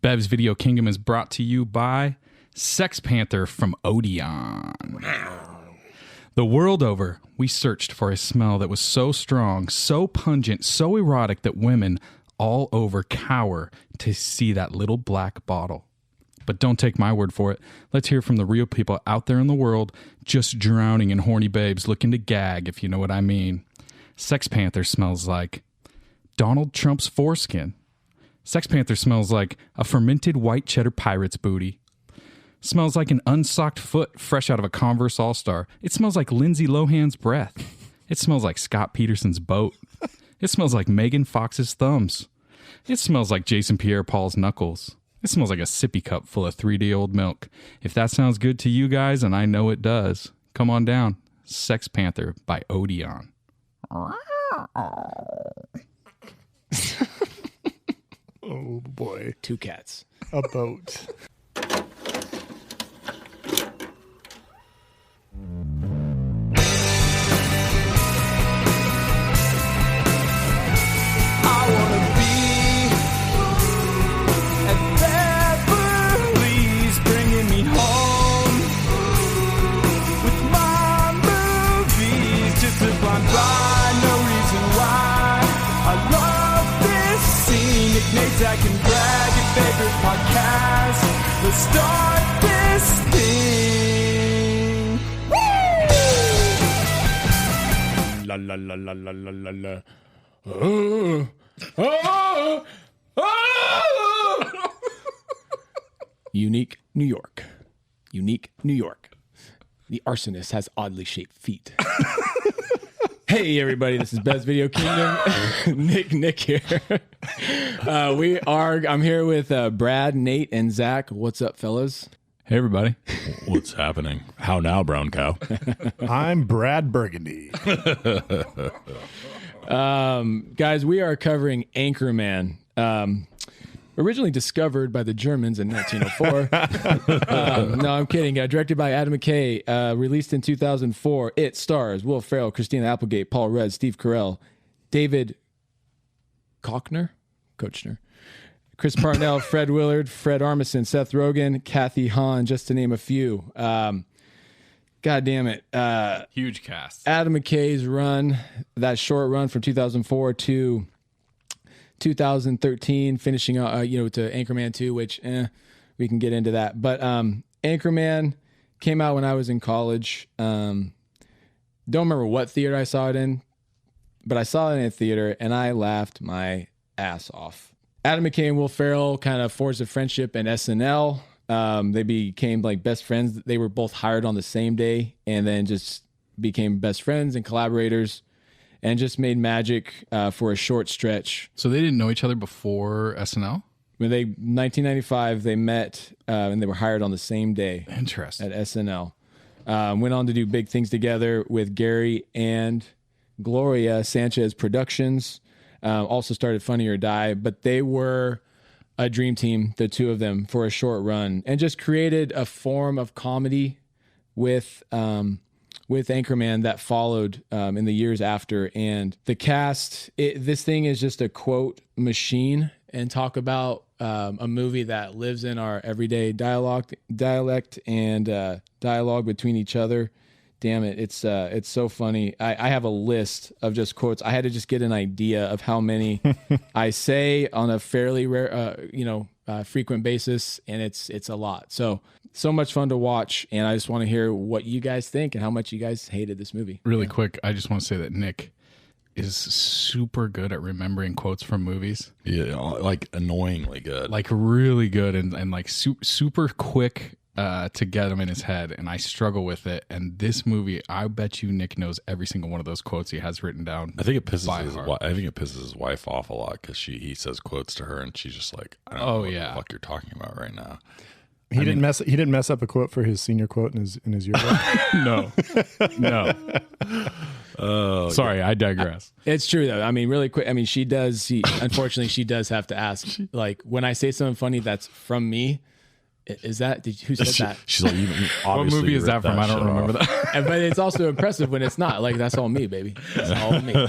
Bev's Video Kingdom is brought to you by Sex Panther from Odeon. The world over, we searched for a smell that was so strong, so pungent, so erotic that women all over cower to see that little black bottle. But don't take my word for it. Let's hear from the real people out there in the world just drowning in horny babes looking to gag, if you know what I mean. Sex Panther smells like Donald Trump's foreskin. Sex Panther smells like a fermented white cheddar pirate's booty. Smells like an unsocked foot fresh out of a Converse All-Star. It smells like Lindsay Lohan's breath. It smells like Scott Peterson's boat. It smells like Megan Fox's thumbs. It smells like Jason Pierre-Paul's knuckles. It smells like a sippy cup full of 3-day-old milk. If that sounds good to you guys, and I know it does, come on down. Sex Panther by Odeon. Oh, boy. 2 cats. A boat. I wanna be at Beverly's, bringing me home with my movies, just to blind by, no reason why. I love this scene. Nick Nazak and Brad, your favorite podcast. Let's start this thing. Woo! La la la la la la la la. Oh, oh, oh. Unique, New York. Unique, New York. The arsonist has oddly shaped feet. Hey, everybody, this is Bev's Video Kingdom. Nick here. I'm here with Brad, Nate, and Zach. What's up, fellas? Hey, everybody. What's happening? How now, brown cow? I'm Brad Burgundy. Guys, we are covering Anchorman. Originally discovered by the Germans in 1904. No, I'm kidding. Directed by Adam McKay. Released in 2004. It stars Will Ferrell, Christina Applegate, Paul Rudd, Steve Carell, David Koechner, Chris Parnell, Fred Willard, Fred Armisen, Seth Rogen, Kathy Hahn, just to name a few. God damn it. Huge cast. Adam McKay's run, that short run from 2004 to 2013, finishing to Anchorman 2, which we can get into that. But Anchorman came out when I was in college. Don't remember what theater I saw it in, but I saw it in a theater and I laughed my ass off. Adam McKay and Will Ferrell kind of forged a friendship in SNL. They became like best friends. They were both hired on the same day and then just became best friends and collaborators and just made magic for a short stretch. So they didn't know each other before SNL? When 1995, they met and they were hired on the same day. Interesting. At SNL. Went on to do big things together with Gary and Gloria Sanchez Productions. Also started Funny or Die, but they were a dream team, the two of them, for a short run, and just created a form of comedy with Anchorman that followed in the years after. And the cast, this thing is just a quote machine, and talk about a movie that lives in our everyday dialect and dialogue between each other. Damn it, it's so funny. I have a list of just quotes. I had to just get an idea of how many I say on a fairly rare, frequent basis, and it's a lot. So much fun to watch, and I just want to hear what you guys think and how much you guys hated this movie. Really quick, I just want to say that Nick is super good at remembering quotes from movies. Yeah, like annoyingly good. Like really good and like super quick to get them in his head, and I struggle with it. And this movie, I bet you Nick knows every single one of those quotes he has written down. I think it pisses his wife off a lot because he says quotes to her, and she's just like, I don't know what the fuck you're talking about right now. He didn't mess up a quote for his senior quote in his yearbook. No. Oh, sorry, I digress. It's true though. I mean, really quick. I mean, unfortunately, she does have to ask. Like when I say something funny that's from me. Is that who said that? She's like, what movie is that from? I don't remember that. But it's also impressive when it's not. Like, that's all me, baby. That's all me.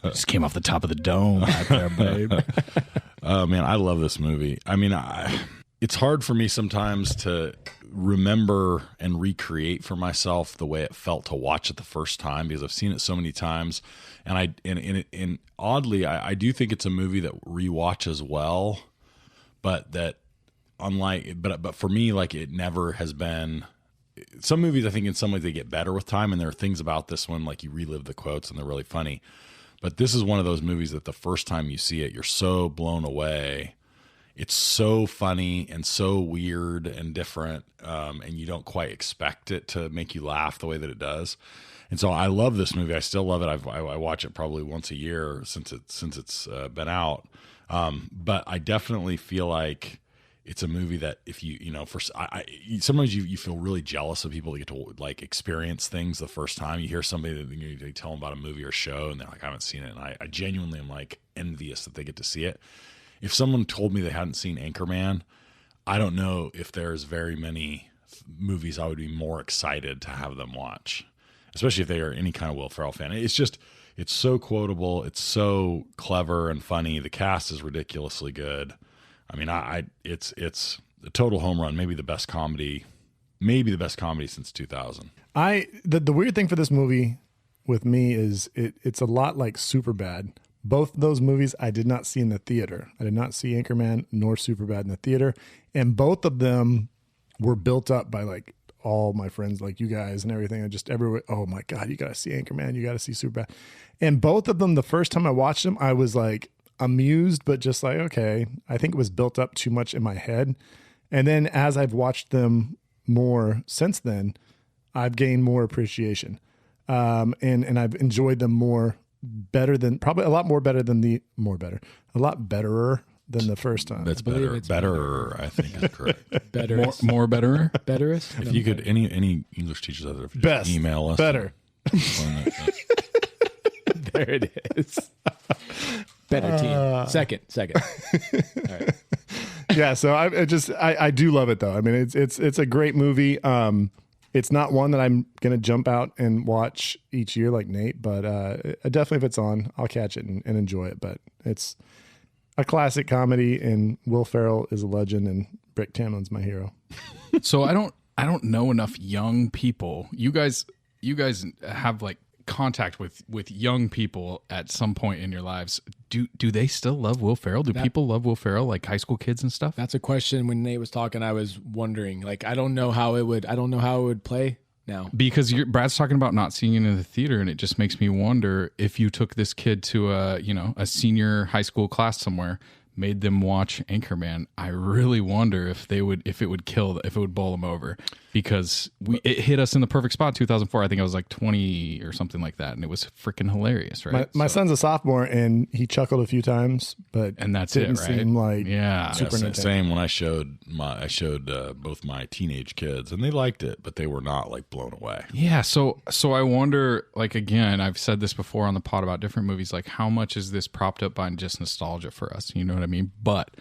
Just came off the top of the dome right there, babe. Oh man, I love this movie. I mean, it's hard for me sometimes to remember and recreate for myself the way it felt to watch it the first time, because I've seen it so many times, and oddly, I do think it's a movie that rewatches well, but that but for me, like, it never has been. Some movies, I think in some ways they get better with time, and there are things about this one, like you relive the quotes and they're really funny. But this is one of those movies that the first time you see it, you're so blown away. It's so funny and so weird and different, and you don't quite expect it to make you laugh the way that it does. And so I love this movie. I still love it. I watch it probably once a year since it's been out. But I definitely feel like it's a movie that if sometimes you feel really jealous of people that get to like experience things the first time. You hear somebody that they tell them about a movie or show and they're like, I haven't seen it. And I genuinely am like envious that they get to see it. If someone told me they hadn't seen Anchorman, I don't know if there's very many movies I would be more excited to have them watch, especially if they are any kind of Will Ferrell fan. It's so quotable. It's so clever and funny. The cast is ridiculously good. I mean, it's a total home run. Maybe the best comedy since 2000. The weird thing for this movie with me is it's a lot like Superbad. Both of those movies I did not see in the theater. I did not see Anchorman nor Superbad in the theater, and both of them were built up by like all my friends, like you guys and everything, and just everywhere. Oh my God, you got to see Anchorman. You got to see Superbad. And both of them, the first time I watched them, I was like amused, but just like, okay, I think it was built up too much in my head. And then as I've watched them more since then, I've gained more appreciation. And I've enjoyed them probably a lot betterer than the first time. That's better, I think is correct. Better, more betterer. Betterest. If you could, any English teachers out there, if you Best. just email us. Better. There it is. Better team. Second. All right. Yeah. So I do love it though. I mean, it's a great movie. It's not one that I'm going to jump out and watch each year like Nate, but definitely if it's on, I'll catch it and enjoy it. But it's a classic comedy, and Will Ferrell is a legend, and Brick Tamland's my hero. So I don't know enough young people. You guys have like contact with young people at some point in your lives. Do they still love Will Ferrell? Do people love Will Ferrell, like high school kids and stuff? That's a question. When Nate was talking, I was wondering, like, I don't know how it would play now. Because Brad's talking about not seeing it in the theater, and it just makes me wonder if you took this kid to a senior high school class somewhere, made them watch Anchorman. I really wonder if it would bowl them over, because it hit us in the perfect spot. 2004, I think I was like 20 or something like that, and it was freaking hilarious, right? My son's a sophomore, and he chuckled a few times, and that's didn't it, right? seem like super same. When I showed both my teenage kids, and they liked it, but they were not like blown away. Yeah, so I wonder, like, again, I've said this before on the pod about different movies, like how much is this propped up by just nostalgia for us? You know what I mean? But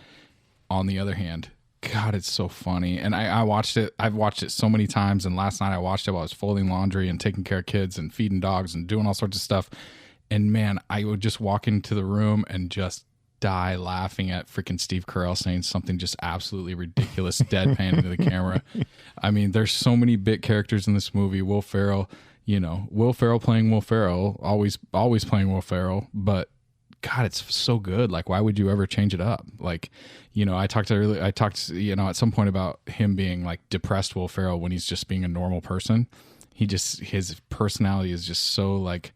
on the other hand, God, it's so funny. And I watched it. I've watched it so many times. And last night I watched it while I was folding laundry and taking care of kids and feeding dogs and doing all sorts of stuff. And man, I would just walk into the room and just die laughing at freaking Steve Carell saying something just absolutely ridiculous, deadpan into the camera. I mean, there's so many bit characters in this movie. Will Ferrell playing Will Ferrell, always playing Will Ferrell, but God, it's so good. Like, why would you ever change it up? Like, I talked at some point about him being like depressed Will Ferrell when he's just being a normal person. His personality is just so like,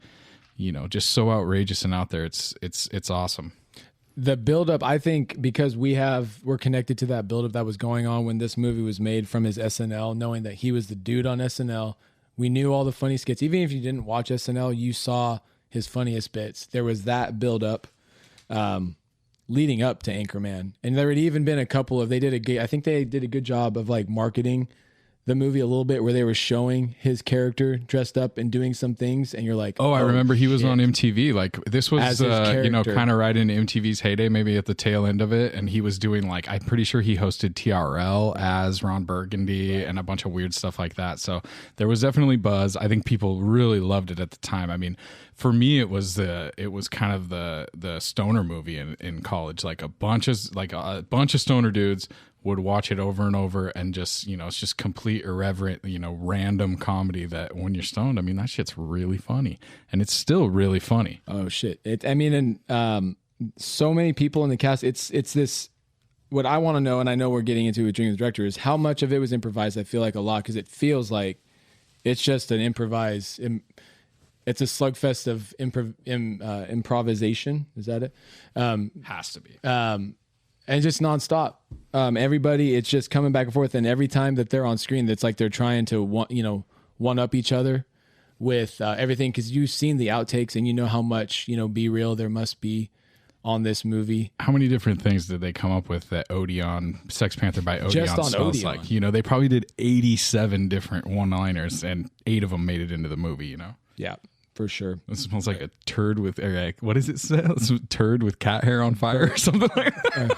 just so outrageous and out there. It's awesome. The buildup, I think, because we're connected to that buildup that was going on when this movie was made from his SNL, knowing that he was the dude on SNL. We knew all the funny skits. Even if you didn't watch SNL, you saw his funniest bits. There was that buildup leading up to Anchorman, and there had even been a couple of I think they did a good job of like marketing the movie a little bit where they were showing his character dressed up and doing some things, and you're like, I remember he was shit. on MTV. Like this was, As his character. kind of right into MTV's heyday, maybe at the tail end of it. And he was doing like, I'm pretty sure he hosted TRL as Ron Burgundy and a bunch of weird stuff like that. So there was definitely buzz. I think people really loved it at the time. I mean, for me, it was kind of the stoner movie in college. Like a bunch of stoner dudes would watch it over and over, and just, it's just complete irreverent, random comedy that when you're stoned, I mean, that shit's really funny, and it's still really funny. Oh shit. So many people in the cast, it's this, what I want to know, and I know we're getting into with Dream of the Director, is how much of it was improvised. I feel like a lot, because it feels like it's just an improvised, it's a slugfest of improvisation. Is that it? Has to be. And just nonstop. Everybody, it's just coming back and forth. And every time that they're on screen, it's like they're trying to one up each other with everything. Because you've seen the outtakes, and you know how much Be Real there must be on this movie. How many different things did they come up with that Odeon, Sex Panther by Odeon, Just on smells Odeon. like? They probably did 87 different one-liners, and 8 of them made it into the movie. Yeah, for sure. It smells like a turd with, what does it say? It's a turd with cat hair on fire or something like that.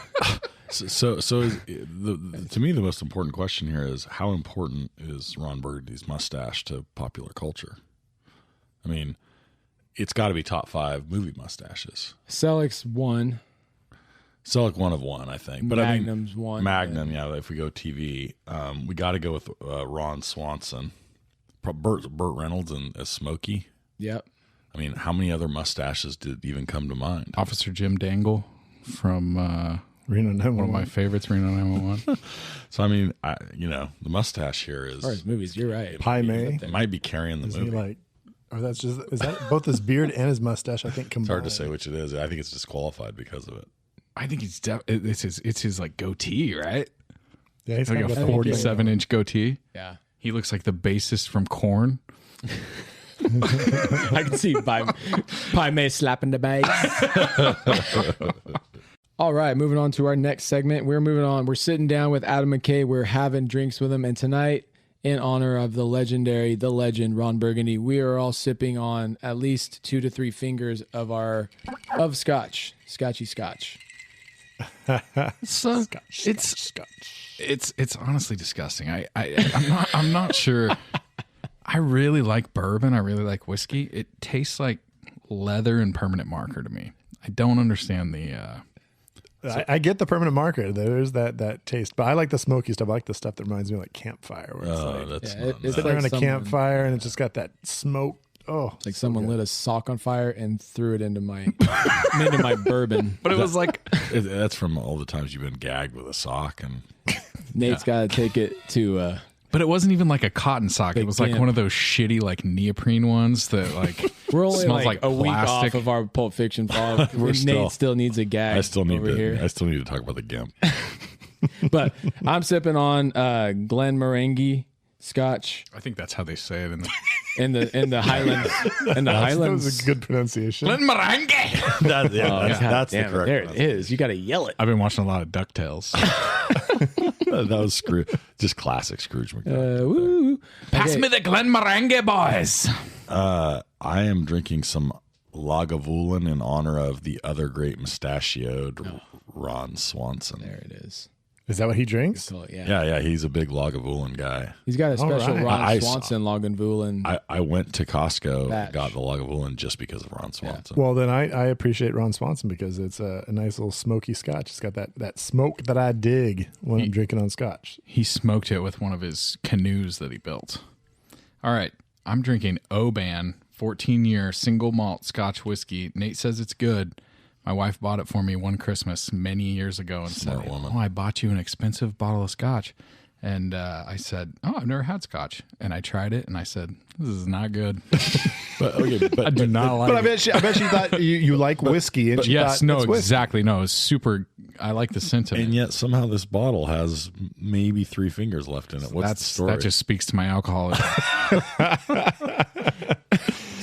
So to me, the most important question here is, how important is Ron Burgundy's mustache to popular culture? I mean, it's got to be top 5 movie mustaches. Selleck's one. Selleck one of one, I think. But Magnum's one. Magnum, yeah. If we go TV, we got to go with Ron Swanson, Burt Reynolds, and Smokey. Yep. I mean, how many other mustaches did even come to mind? Officer Jim Dangle from Reno 911. one of my favorites, Reno 911. So, I mean, the mustache here is... As far as movies, you're right. Pai Mei. It might be carrying the Is movie. he like, or is that both his beard and his mustache? I think combined. It's hard to say which it is. I think it's disqualified because of it. I think it's his like goatee, right? Yeah, he's Like got a that 47-inch goatee. Yeah. He looks like the bassist from Korn. I can see Pai Mei slapping the bass. All right, moving on to our next segment. We're moving on. We're sitting down with Adam McKay. We're having drinks with him. And tonight, in honor of the legend, Ron Burgundy, we are all sipping on at least 2 to 3 fingers of scotch. Scotchy scotch. So it's honestly disgusting. I'm not sure. I really like bourbon. I really like whiskey. It tastes like leather and permanent marker to me. I don't understand the. I get the permanent marker. There's that taste, but I like the smoky stuff. I like the stuff that reminds me of like campfire. Where it's It's sitting around like a campfire and it's just got that smoke. Oh, It's like someone lit a sock on fire and threw it into my bourbon. But it was like That's from all the times you've been gagged with a sock. And Nate's got to take it to. but it wasn't even like a cotton sock. It was like Gimp. one of those shitty like neoprene ones that like We're only smells like like a week plastic. off of our Pulp Fiction fall. Nate still needs a gag. I still need over here. I still need to talk about the GIMP. But I'm sipping on Glenmorangie Scotch I think that's how they say it in the in the Highlands. In the that Highlands. was a good pronunciation. Meringue. That's God the damn it, correct there one. it is. You got to yell it. I've been watching a lot of DuckTales. That was just classic Scrooge McDuck. Woo. Pass me the Glenmorangie, boys. I am drinking some Lagavulin in honor of the other great mustachioed Ron Swanson. There it is. Is that what he drinks? So, Yeah, he's a big Lagavulin guy. He's got a special right. Ron Swanson Lagavulin. I went to Costco Batch. and got the Lagavulin just because of Ron Swanson. Well, then I appreciate Ron Swanson because it's a nice little smoky scotch. It's got that smoke that I dig when I'm drinking on scotch. He smoked it with one of his canoes that he built. All right, I'm drinking Oban 14-year single malt Scotch whiskey. Nate says it's good. My wife bought it for me one Christmas many years ago and Smart said, woman. "Oh, I bought you an expensive bottle of Scotch." And I said, "Oh, I've never had Scotch." And I tried it, and I said, "This is not good." I do not like But it. I bet she thought you like whiskey, and she Yes, thought no, it's whiskey. exactly. No, it's super. I like the scent of it. And yet somehow this bottle has maybe 3 fingers left in it. What's the story? That just speaks to my alcoholism.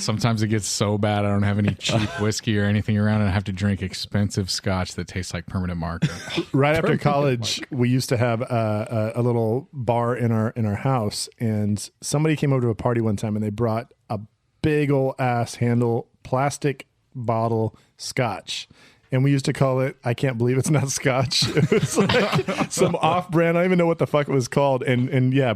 Sometimes it gets so bad I don't have any cheap whiskey or anything around, and I have to drink expensive scotch that tastes like permanent marker. Right after college, we used to have a little bar in our house, and somebody came over to a party one time, and they brought a big old ass handle plastic bottle scotch. And we used to call it, I can't believe it's not scotch. It was like some off-brand. I don't even know what the fuck it was called. And yeah,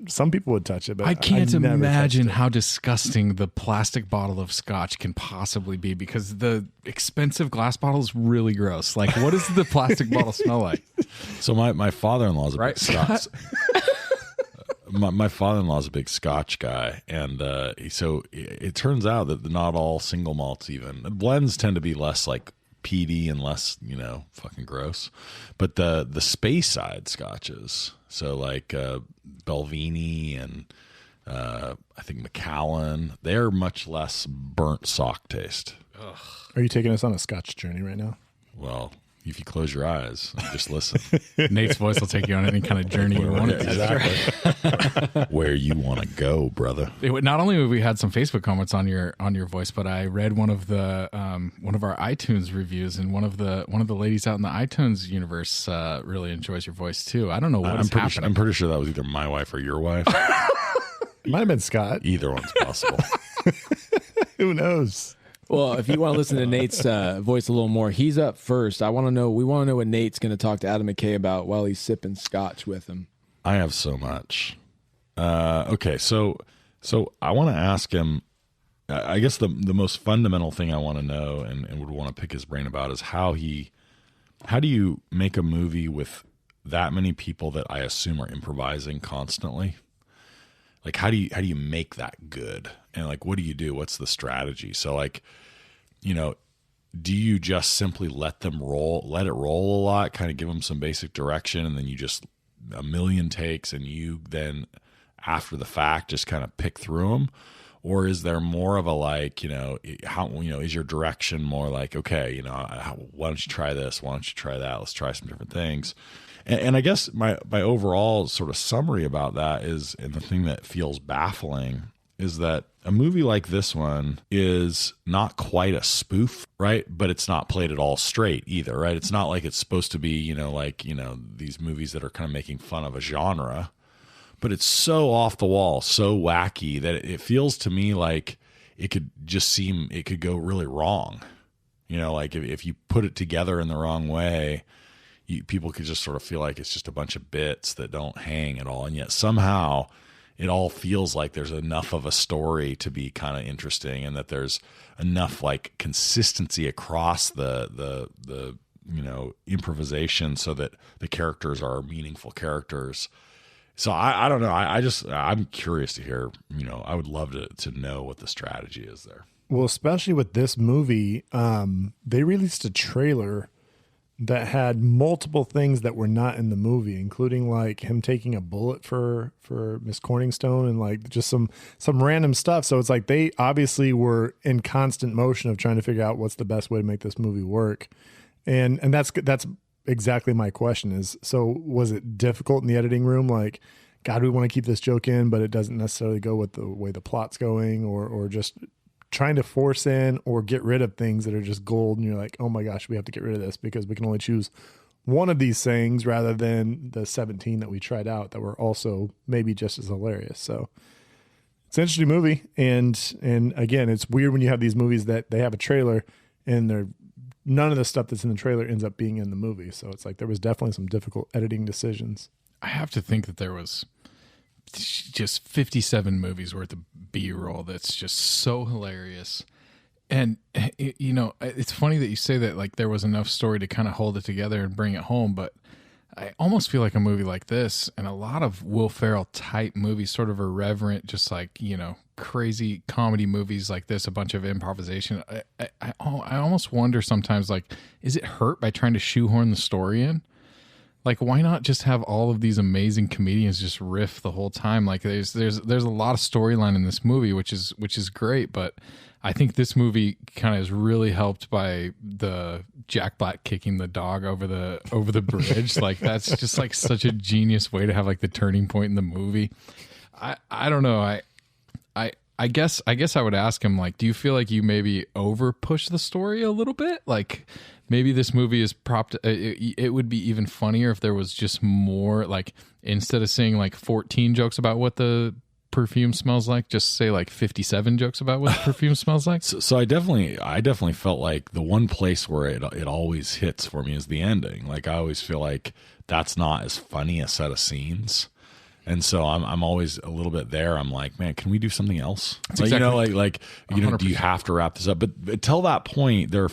some people would touch it, but I can't never imagine touched it. how disgusting the plastic bottle of scotch can possibly be, because the expensive glass bottle is really gross. Like, what does the plastic bottle smell like? So my father-in-law's a Right, big Scotch. My father-in-law's a big Scotch guy, and so it turns out that not all single malts, even blends, tend to be less like peaty and less, fucking gross. But the space side scotches, so like Belvini and I think Macallan, they're much less burnt sock taste. Are you taking us on a scotch journey right now? Well, if you close your eyes and just listen. Nate's voice will take you on any kind of journey you want it to. Exactly. Where you want to go, brother. Not only have we had some Facebook comments on your voice, but I read one of our iTunes reviews, and one of the ladies out in the iTunes universe really enjoys your voice too. I don't know what is happening. I'm pretty sure that was either my wife or your wife. It might have been Scott. Either one's possible. Who knows? Well, if you want to listen to Nate's voice a little more, he's up first. We want to know what Nate's going to talk to Adam McKay about while he's sipping scotch with him. I have so much. Okay, so I want to ask him, I guess the most fundamental thing I want to know and would want to pick his brain about is how do you make a movie with that many people that I assume are improvising constantly? Like, how do you make that good? And like, what do you do? What's the strategy? So like, do you just simply let it roll a lot, kind of give them some basic direction, and then you just a million takes, and you then after the fact just kind of pick through them? Or is there more of a like, is your direction more like, okay, why don't you try this? Why don't you try that? Let's try some different things. And I guess my overall sort of summary about that is, and the thing that feels baffling is that a movie like this one is not quite a spoof, right? But it's not played at all straight either, right? It's not like it's supposed to be, these movies that are kind of making fun of a genre, but it's so off the wall, so wacky that it feels to me like it could go really wrong. Like if you put it together in the wrong way, people could just sort of feel like it's just a bunch of bits that don't hang at all. And yet somehow it all feels like there's enough of a story to be kind of interesting, and that there's enough like consistency across the improvisation so that the characters are meaningful characters. So I don't know. I'm curious to hear, I would love to know what the strategy is there. Well, especially with this movie, they released a trailer that had multiple things that were not in the movie, including like him taking a bullet for Miss Corningstone and like just some random stuff. So it's like they obviously were in constant motion of trying to figure out what's the best way to make this movie work. And that's exactly my question is, so was it difficult in the editing room? Like, God, we want to keep this joke in, but it doesn't necessarily go with the way the plot's going, or just trying to force in or get rid of things that are just gold, and you're like, oh my gosh, we have to get rid of this because we can only choose one of these things rather than the 17 that we tried out that were also maybe just as hilarious. So it's an interesting movie, and again, it's weird when you have these movies that they have a trailer and none of the stuff that's in the trailer ends up being in the movie. So it's like there was definitely some difficult editing decisions. I have to think that there was just 57 movies worth of B-roll that's just so hilarious. And it's funny that you say that, like there was enough story to kind of hold it together and bring it home, but I almost feel like a movie like this and a lot of Will Ferrell type movies, sort of irreverent, just like, crazy comedy movies like this, a bunch of improvisation. I almost wonder sometimes, like, is it hurt by trying to shoehorn the story in? Like, why not just have all of these amazing comedians just riff the whole time? Like, there's a lot of storyline in this movie, which is great. But I think this movie kind of is really helped by the Jack Black kicking the dog over the bridge. Like, that's just like such a genius way to have like the turning point in the movie. I don't know. I I guess I would ask him, like, do you feel like you maybe over push the story a little bit? Like maybe this movie is propped. It would be even funnier if there was just more, like, instead of saying like 14 jokes about what the perfume smells like, just say like 57 jokes about what the perfume smells like. So I definitely felt like the one place where it always hits for me is the ending. Like I always feel like that's not as funny a set of scenes. And so I'm always a little bit there. I'm like, man, can we do something else? Like, exactly. Do you have to wrap this up? But until that point, there are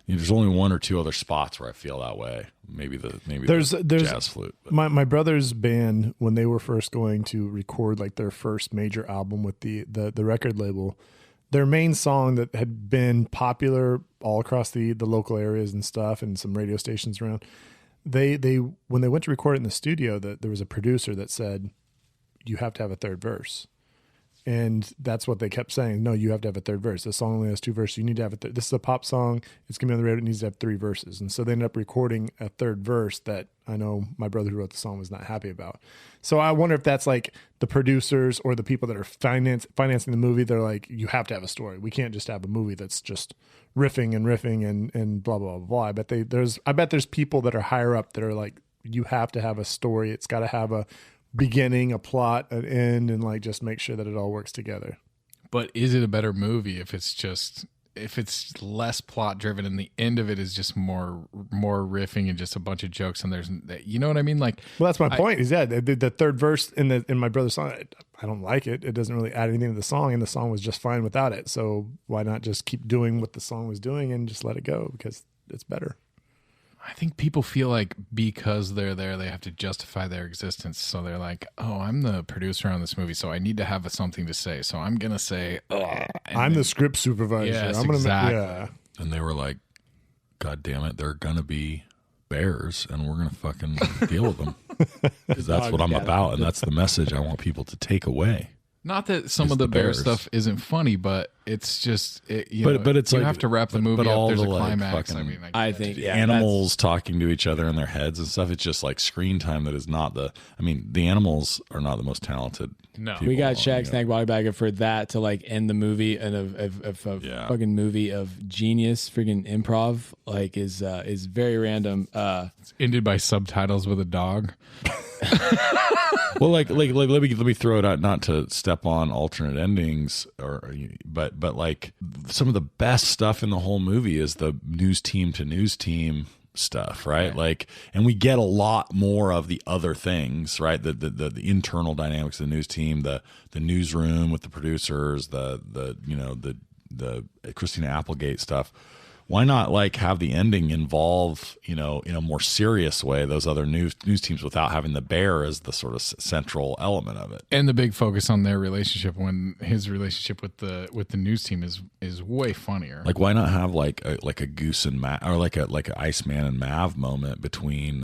there's only one or two other spots where I feel that way. Maybe there's jazz flute. But. My brother's band, when they were first going to record like their first major album with the record label, their main song that had been popular all across the local areas and stuff, and some radio stations around. They when they went to record it in the studio, that there was a producer that said, you have to have a third verse. And that's what they kept saying. No, you have to have a third verse. The song only has two verses. You need to have a third. This is a pop song. It's going to be on the radio. It needs to have three verses. And so they ended up recording a third verse that I know my brother who wrote the song was not happy about. So I wonder if that's like the producers or the people that are financing the movie. They're like, you have to have a story. We can't just have a movie that's just riffing and blah, blah, blah, blah. I bet there's people that are higher up that are like, you have to have a story. It's got to have a beginning, a plot, an end, and like just make sure that it all works together. But is it a better movie if it's less plot driven and the end of it is just more riffing and just a bunch of jokes and there's, you know what I mean? Like, well, that's my point. Is the third verse in my brother's song, I don't like it. It doesn't really add anything to the song, and the song was just fine without it. So why not just keep doing what the song was doing and just let it go, because it's better. I think people feel like because they're there, they have to justify their existence. So they're like, oh, I'm the producer on this movie, so I need to have something to say. So I'm going to say, I'm the script supervisor. Yes, I'm gonna exactly. And they were like, God damn it, they're going to be bears, and we're going to fucking deal with them. Because that's what I'm about, and that's the message I want people to take away. Not that some of the bear stuff isn't funny, but it's just, but it's you like, have to wrap the movie up. There's a climax. Fucking, I think animals talking to each other in their heads and stuff. It's just like screen time that is not the animals are not the most talented. No, we got Shaq Snag Body Bagger for that to like end the movie, and a fucking movie of genius freaking improv like is very random. It's ended by subtitles with a dog. Well, like let me throw it out, not to step on alternate endings, but like some of the best stuff in the whole movie is the news team to news team stuff, right? Like, and we get a lot more of the other things, right? The internal dynamics of the news team, the newsroom with the producers, the Christina Applegate stuff. Why not like have the ending involve, in a more serious way, those other news teams without having the bear as the sort of central element of it? And the big focus on their relationship, when his relationship with the news team is way funnier. Like, why not have like a Goose and Mav, or like an Iceman and Mav moment between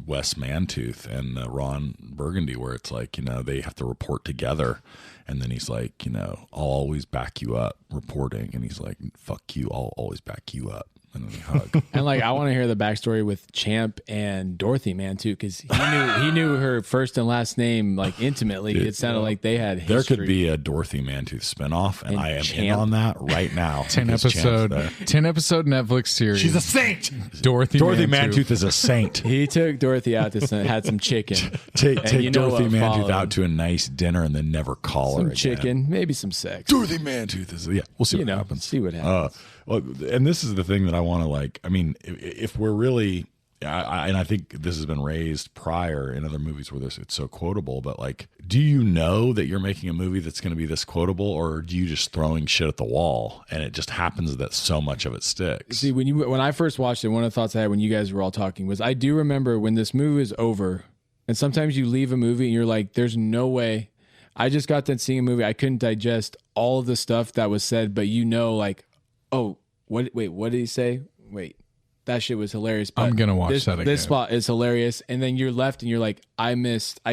Wes Mantooth and Ron Burgundy, where it's like, they have to report together. And then he's like, I'll always back you up reporting. And he's like, fuck you, I'll always back you up. And then they hug. And like, I want to hear the backstory with Champ and Dorothy, man, too, because he knew her first and last name like intimately. Dude, it sounded like they had history. There could be a Dorothy Mantooth spinoff, and I am in on that right now. 10 episode Netflix series. She's a saint. Dorothy Mantooth is a saint. He took Dorothy out to had some chicken. Take Dorothy Mantooth out to a nice dinner and then never call her again. Some chicken, maybe some sex. Dorothy Mantooth is we'll see what happens. See what happens. Well, and this is the thing that I want to like. I mean, if we're really, and I think this has been raised prior in other movies where it's so quotable. But like, do you know that you're making a movie that's going to be this quotable, or do you just throwing shit at the wall and it just happens that so much of it sticks? See, when I first watched it, one of the thoughts I had when you guys were all talking was, I do remember when this movie was over, and sometimes you leave a movie and you're like, "There's no way." I just got done seeing a movie. I couldn't digest all of the stuff that was said, but like. Oh, wait, what did he say? Wait, that shit was hilarious. But I'm going to watch that again. This spot is hilarious. And then you're left and you're like, I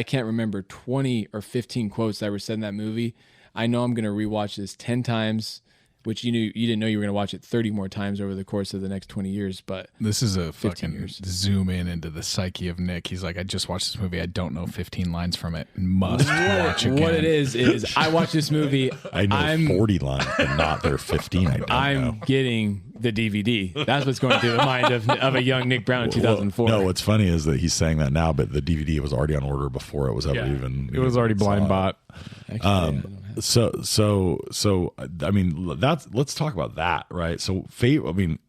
can't remember 20 or 15 quotes that were said in that movie. I know I'm going to rewatch this 10 times. which you didn't know you were going to watch it 30 more times over the course of the next 20 years. But this is a 15 fucking years. zoom in into the psyche of Nick. He's like, I just watched this movie. I don't know 15 lines from it. Must watch again. What it is I watched this movie. I know 40 lines, but not their 15. I don't know. Getting the DVD. That's what's going through the mind of a young Nick Brown in 2004. No, what's funny is that he's saying that now, but the DVD was already on order before it was ever even. It was already blind bought. Actually, So I mean, let's talk about that, right? So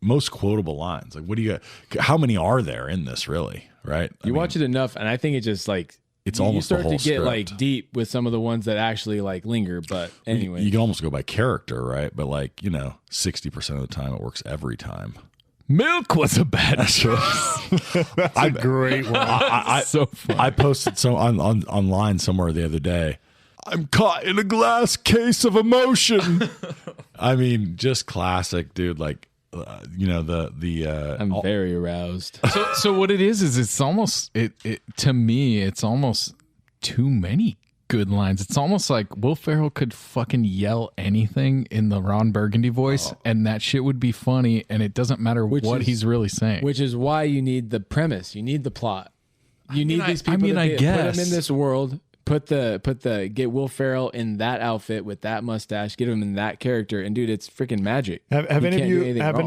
most quotable lines. Like, what do you? How many are there in this, really? Right? You watch it enough, and I think it just like it's you almost the start whole to get script. like deep with some of the ones that actually like linger. But anyway, You can almost go by character, right? But 60% of the time, it works every time. Milk was a bad choice. That's a great one. So funny. I posted online somewhere the other day. I'm caught in a glass case of emotion. I mean, just classic, dude. Like, I'm very aroused. So what it is it's almost it to me it's almost too many good lines. It's almost like Will Ferrell could fucking yell anything in the Ron Burgundy voice and that shit would be funny, and it doesn't matter what he's really saying. Which is why you need the premise, you need the plot, you need these people. I put guess them in this world. Get Will Ferrell in that outfit with that mustache, get him in that character, and dude, it's freaking magic. Have any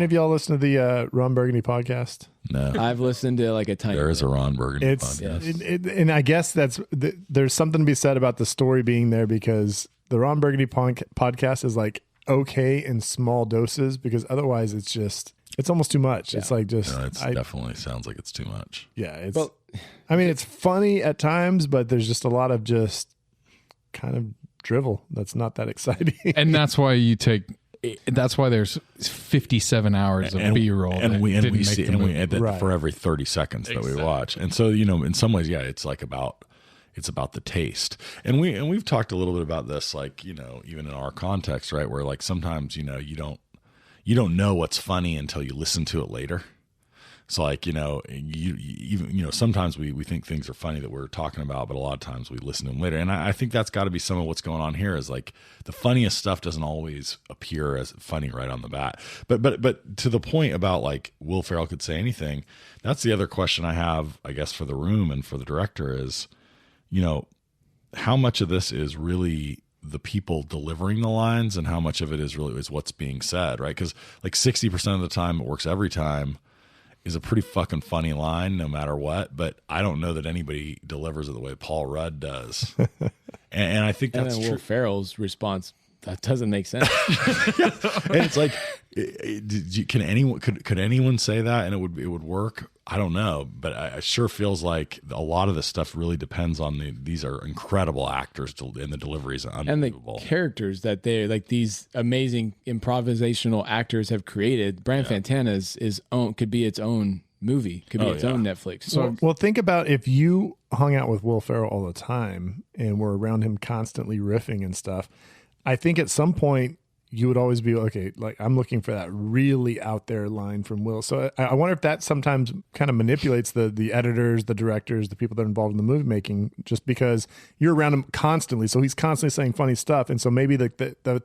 of y'all listened to the Ron Burgundy podcast? No, I've listened to like a tiny. there is a Ron Burgundy It's podcast. and I guess there's something to be said about the story being there, because the Ron Burgundy podcast is like okay in small doses, because otherwise it's almost too much. It's like just definitely sounds like it's too much. Yeah, it's funny at times, but there's just a lot of just kind of drivel that's not that exciting. And that's why that's why there's 57 hours of B-roll for every 30 seconds that we watch. And so, in some ways, yeah, it's about the taste. And we've talked a little bit about this, like, even in our context, right? Where like sometimes, you don't know what's funny until you listen to it later. So like, sometimes we think things are funny that we're talking about, but a lot of times we listen to them later. And I think that's got to be some of what's going on here, is like the funniest stuff doesn't always appear as funny right on the bat. But to the point about like Will Ferrell could say anything, that's the other question I have, I guess, for the room and for the director is, how much of this is really the people delivering the lines and how much of it is what's being said, right? Because like 60% of the time, it works every time, is a pretty fucking funny line no matter what, but I don't know that anybody delivers it the way Paul Rudd does. and I think that's Will Ferrell's response, that doesn't make sense. And it's like, could anyone say that and it would work? I don't know, but it sure feels like a lot of this stuff really depends on these are incredible actors, and the delivery is unbelievable. And the characters that they like, these amazing improvisational actors have created. Brian Fantana's could be its own movie, could be its own Netflix. So well, think about if you hung out with Will Ferrell all the time and were around him constantly riffing and stuff. I think at some point you would always be okay, like I'm looking for that really out there line from Will. So I wonder if that sometimes kind of manipulates the editors, the directors, the people that are involved in the movie making, just because you're around him constantly. So he's constantly saying funny stuff. And so maybe the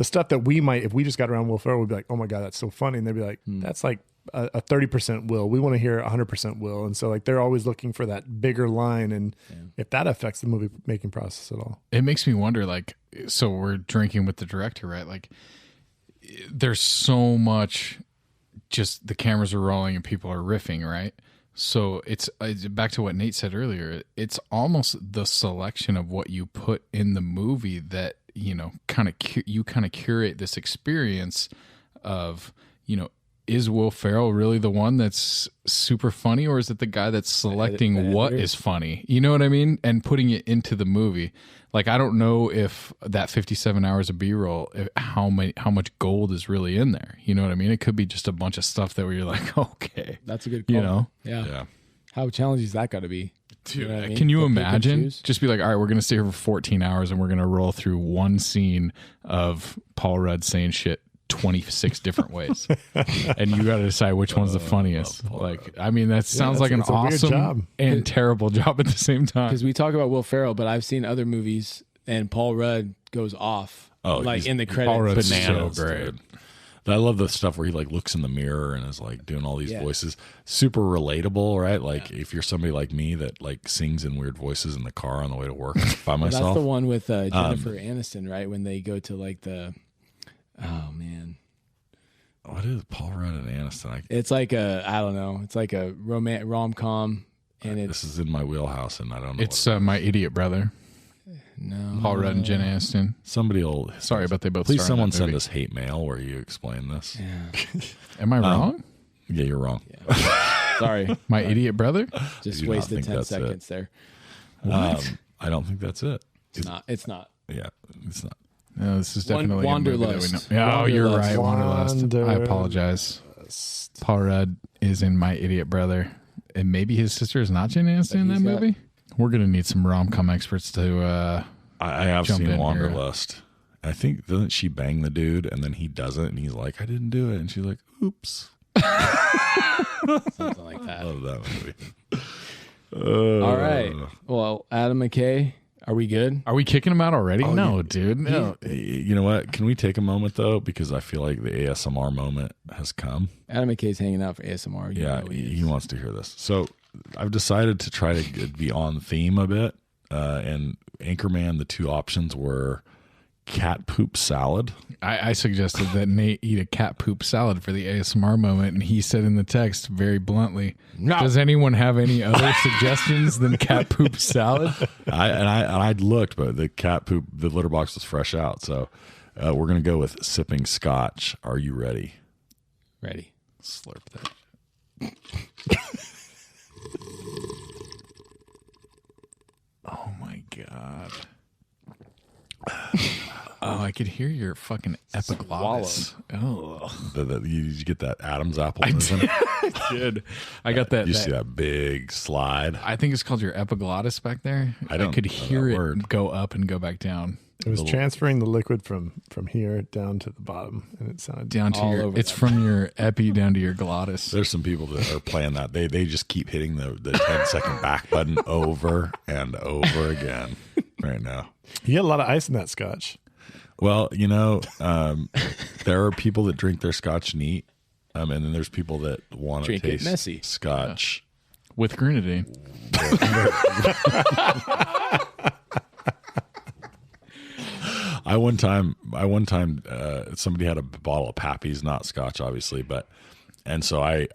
stuff that we might, if we just got around Will Ferrell, we'd be like, oh my God, that's so funny. And they'd be like, that's like a 30% Will. We want to hear 100% Will. And so like they're always looking for that bigger line. And if that affects the movie making process at all. It makes me wonder, like, so we're drinking with the director, right? Like there's so much, just the cameras are rolling and people are riffing, right? So it's back to what Nate said earlier. It's almost the selection of what you put in the movie that, kind of curate this experience of, is Will Ferrell really the one that's super funny, or is it the guy that's selecting what is funny? You know what I mean? And putting it into the movie. Like, I don't know if that 57 hours of B-roll, how much gold is really in there. You know what I mean? It could be just a bunch of stuff that where you're like, okay. That's a good call. Yeah. How challenging is that got to be? Dude, can you imagine? Just be like, all right, we're going to stay here for 14 hours and we're going to roll through one scene of Paul Rudd saying shit 26 different ways, and you got to decide which one's the funniest. Like, I mean, that sounds like an awesome and terrible job at the same time. Because we talk about Will Ferrell, but I've seen other movies, and Paul Rudd goes off. Oh, like he's- in the Paul credits. Rudd's Bananas, so great. dude. I love the stuff where he like looks in the mirror and is like doing all these Yeah. voices. Super relatable, right? Like if you're somebody like me that like sings in weird voices in the car on the way to work by That's myself. the one with Jennifer Aniston, right? When they go to like the, oh man, What is Paul Rudd and Aniston? it's like I don't know, it's like a rom-com, and This is in my wheelhouse, and I don't know. It's My Idiot Brother. no, Paul Rudd and Jen Aniston. Somebody will. Sorry, but they both Please, star in someone that send movie. us hate mail where you explain this. Yeah. Am I wrong? Yeah, you're wrong. Sorry, My Idiot Brother? just do not wasted think 10 that's it. seconds there. I don't think that's it. It's not. It's not. Yeah, it's not. No, this is definitely a movie that we Wanderlust. know. Yeah, oh, you're right. Wanderlust. Wanderlust. I apologize. Paul Rudd is in My Idiot Brother. And maybe his sister is not Jen Aniston in that he's got- movie? We're going to need some rom-com experts to... I have Jump seen in here. Wanderlust. I think doesn't she bang the dude and then he doesn't and he's like, I didn't do it, and she's like, oops. Something like I that. love that All movie. right. Well, Adam McKay, are we good? Are we kicking him out already? No, dude. No. You know what? Can we take a moment though, because I feel like the ASMR moment has come. Adam McKay's hanging out for ASMR. You Yeah, know he he is. wants to hear this. So I've decided to try to be on theme a bit. And Anchorman, the two options were cat poop salad. I suggested that Nate eat a cat poop salad for the ASMR moment, and he said in the text very bluntly, No. does anyone have any other suggestions than cat poop salad? I looked, but the cat poop, the litter box was fresh out. So we're going to go with sipping scotch. Are you ready? Ready. Slurp that. Oh my God. Oh, I could hear your fucking epiglottis. Oh, You get that Adam's apple I moving? did. I did. I got that. You that- see that big slide? I think it's called your epiglottis back there. I don't could know hear that it word. go up and go back down. It was transferring the liquid from here down to the bottom, and it sounded Down to All your, over it's that. from your epi down to your glottis. There's some people that are playing that. They just keep hitting the 10-second back button over and over again right now. You had a lot of ice in that scotch. Well, there are people that drink their scotch neat, and then there's people that want to Drink it taste messy. scotch. With grenadine. I one time somebody had a bottle of Pappy's, not scotch, obviously, and so I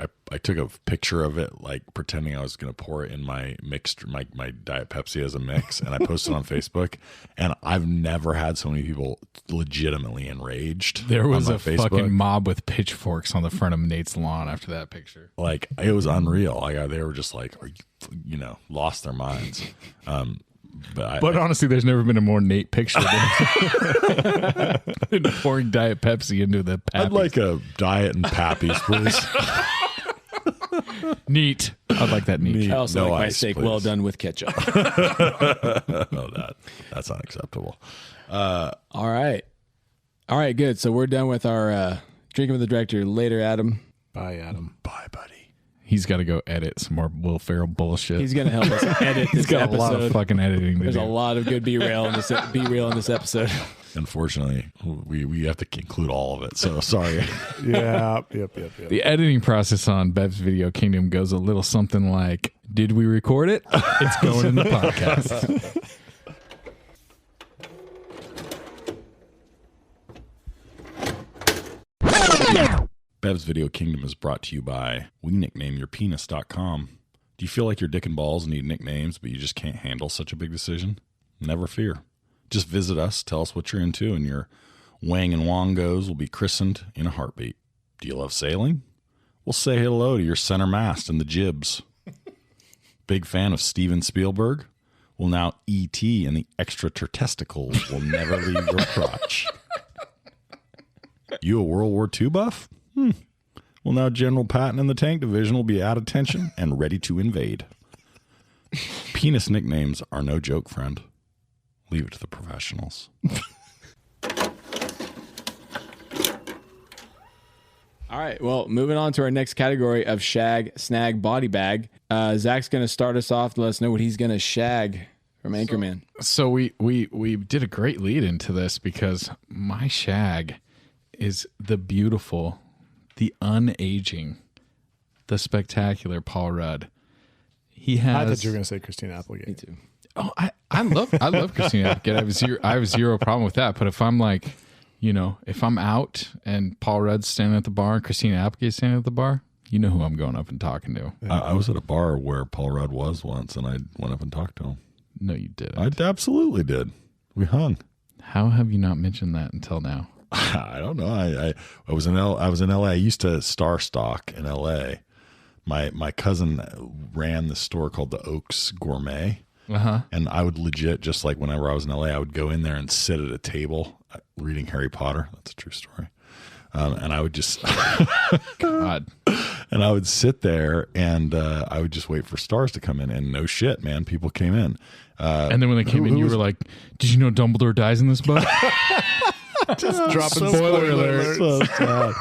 took a picture of it, like pretending I was going to pour it in my Diet Pepsi as a mix, and I posted it on Facebook. And I've never had so many people legitimately enraged. There was on a my Facebook. fucking mob with pitchforks on the front of Nate's lawn after that picture. Like, it was unreal. Like, they were just like, are you, lost their minds. But Honestly, there's never been a more Nate picture than pouring Diet Pepsi into the Pappy. I'd like a diet and Pappy's, please. Neat. I'd like that neat. Neat. I also No like my ice, steak please. well done with ketchup. No, that's unacceptable. All right. Good. So we're done with our drinking with the director later, Adam. Bye, Adam. Bye, buddy. He's got to go edit some more Will Ferrell bullshit. He's going to help us edit this He's got episode. a lot of fucking editing to There's do. a lot of good B-reel in this episode. Unfortunately, we have to include all of it. So sorry. Yeah, yep. The editing process on Bev's Video Kingdom goes a little something like, did we record it? It's going in the podcast. Bev's Video Kingdom is brought to you by WeNicknameYourPenis.com. Do you feel like your dick and balls need nicknames, but you just can't handle such a big decision? Never fear. Just visit us, tell us what you're into, and your Wang and Wongos will be christened in a heartbeat. Do you love sailing? We'll say hello to your center mast and the jibs. Big fan of Steven Spielberg? Well, now E.T. and the extraterresticles will never leave your crotch. You a World War II buff? Well, now General Patton and the Tank Division will be at attention and ready to invade. Penis nicknames are no joke, friend. Leave it to the professionals. All right. Well, moving on to our next category of shag, snag, body bag. Zach's going to start us off to let us know what he's going to shag from Anchorman. So we did a great lead into this because my shag is the beautiful, the unaging, the spectacular Paul Rudd. He has. I thought you were going to say Christina Applegate. Me too. Oh, I love Christina Applegate. I have zero problem with that. But if I'm like, if I'm out and Paul Rudd's standing at the bar and Christina Applegate's standing at the bar, you know who I'm going up and talking to. I was at a bar where Paul Rudd was once, and I went up and talked to him. No, you didn't. I absolutely did. We hung. How have you not mentioned that until now? I don't know. I was in LA. I used to star stock in LA. My cousin ran the store called the Oaks Gourmet. And I would legit, just like whenever I was in LA, I would go in there and sit at a table reading Harry Potter. That's a true story. And I would just, God. And I would sit there and I would just wait for stars to come in. And no shit, man, people came in. And then when they came in, you were like, "Did you know Dumbledore dies in this book?" Just dropping spoiler alert. So sad.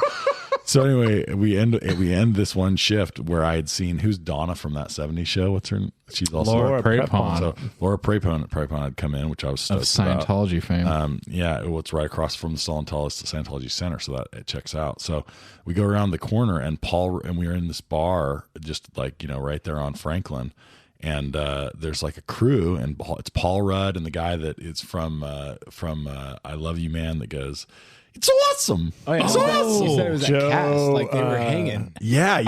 So anyway, we end this one shift where I had seen, who's Donna from that 70s show? What's her? She's also Laura Prepon. So Laura Prepon had come in, which I was stoked Of Scientology fame. Yeah, it's right across from the Scientology Center, so that it checks out. So we go around the corner, and we were in this bar, just like right there on Franklin, and there's like a crew, and it's Paul Rudd and the guy that is from I Love You Man that goes, "It's awesome." Oh, yeah. It's awesome. You said it was a cast, like they were hanging. Yeah.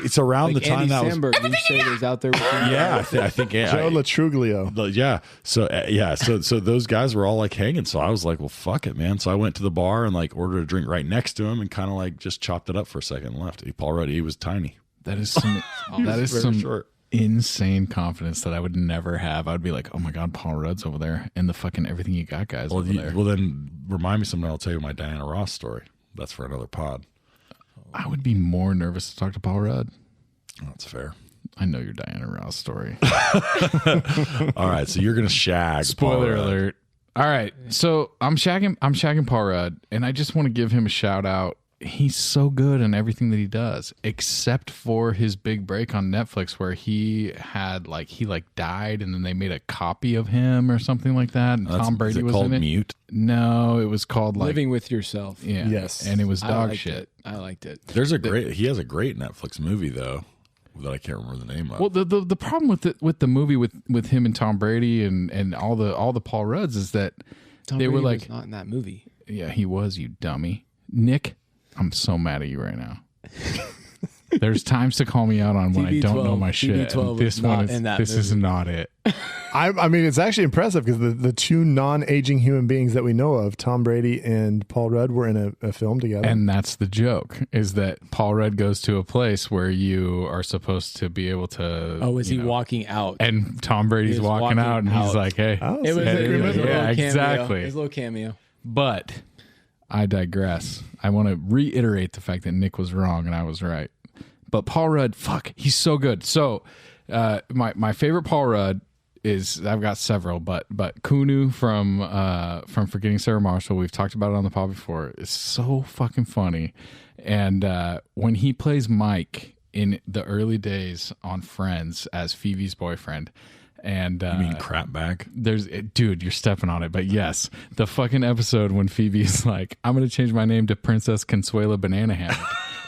It's around Like the time Andy that Samberg, did you say he was out there with him? Yeah, I think Joe Latruglio. Yeah. So those guys were all like hanging. So I was like, well, fuck it, man. So I went to the bar and like ordered a drink right next to him and kind of like just chopped it up for a second and left. Paul Rudd, he was tiny. That is some. That is Very some. short. Insane confidence that I would never have. I would be like, "Oh my God, Paul Rudd's over there," and the fucking Everything You Got guys over there. Well, then remind me sometime. I'll tell you my Diana Ross story. That's for another pod. I would be more nervous to talk to Paul Rudd. That's fair. I know your Diana Ross story. All right, so you're gonna shag. Spoiler Paul Rudd. alert. All right, so I'm shagging Paul Rudd, and I just want to give him a shout out. He's so good in everything that he does, except for his big break on Netflix where he died and then they made a copy of him or something like that. And Tom Brady was in it. Mute? No, it was called like Living with Yourself. Yeah. Yes. And it was I dog liked shit. it. I liked it. He has a great Netflix movie though that I can't remember the name of. Well, the problem with the movie with him and Tom Brady and all the Paul Rudds is that Tom they Brady were like, was not in that movie. yeah, he was, you dummy. Nick, I'm so mad at you right now. There's times to call me out on when I don't know my shit. TB12 And this is one not is in that this is movie. not it. I mean, it's actually impressive because the two non-aging human beings that we know of, Tom Brady and Paul Rudd, were in a film together. And that's the joke, is that Paul Rudd goes to a place where you are supposed to be able to. Oh, is he walking out? And Tom Brady's He was walking out, and he's out. like, "Hey." Oh, It was, so it was a little Yeah, cameo. exactly. It was a little cameo. But I digress. I want to reiterate the fact that Nick was wrong and I was right. But Paul Rudd, fuck, he's so good. So my favorite Paul Rudd is, I've got several, but Kunu from Forgetting Sarah Marshall, we've talked about it on the pod before. It's so fucking funny. And when he plays Mike in the early days on Friends as Phoebe's boyfriend, and You mean crap bag? dude, you're stepping on it, but yes, the fucking episode when Phoebe's like, "I'm gonna change my name to Princess Consuela Banana Hammock,"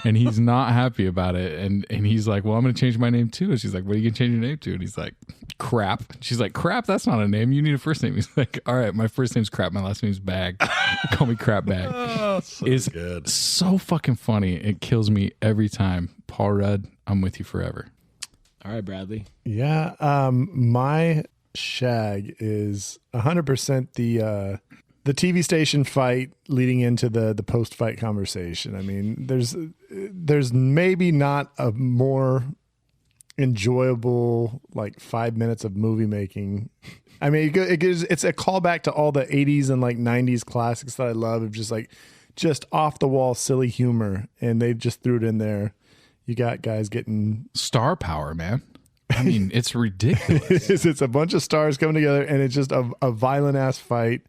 and he's not happy about it, and he's like, "Well, I'm gonna change my name too," and she's like, "What are you gonna change your name to?" And he's like, "Crap." She's like, "Crap, that's not a name. You need a first name." He's like, "All right, my first name's Crap, my last name's Bag. Call me Crap Bag." Is good. so fucking funny. It kills me every time. Paul Rudd, I'm with you forever. All right, Bradley. Yeah, my shag is 100% the TV station fight leading into the post fight conversation. I mean, there's maybe not a more enjoyable like 5 minutes of movie making. I mean, it's a callback to all the 80s and like 90s classics that I love, of just off the wall silly humor, and they just threw it in there. You got guys getting Star power, man. I mean, it's ridiculous. it's a bunch of stars coming together, and it's just a violent ass fight.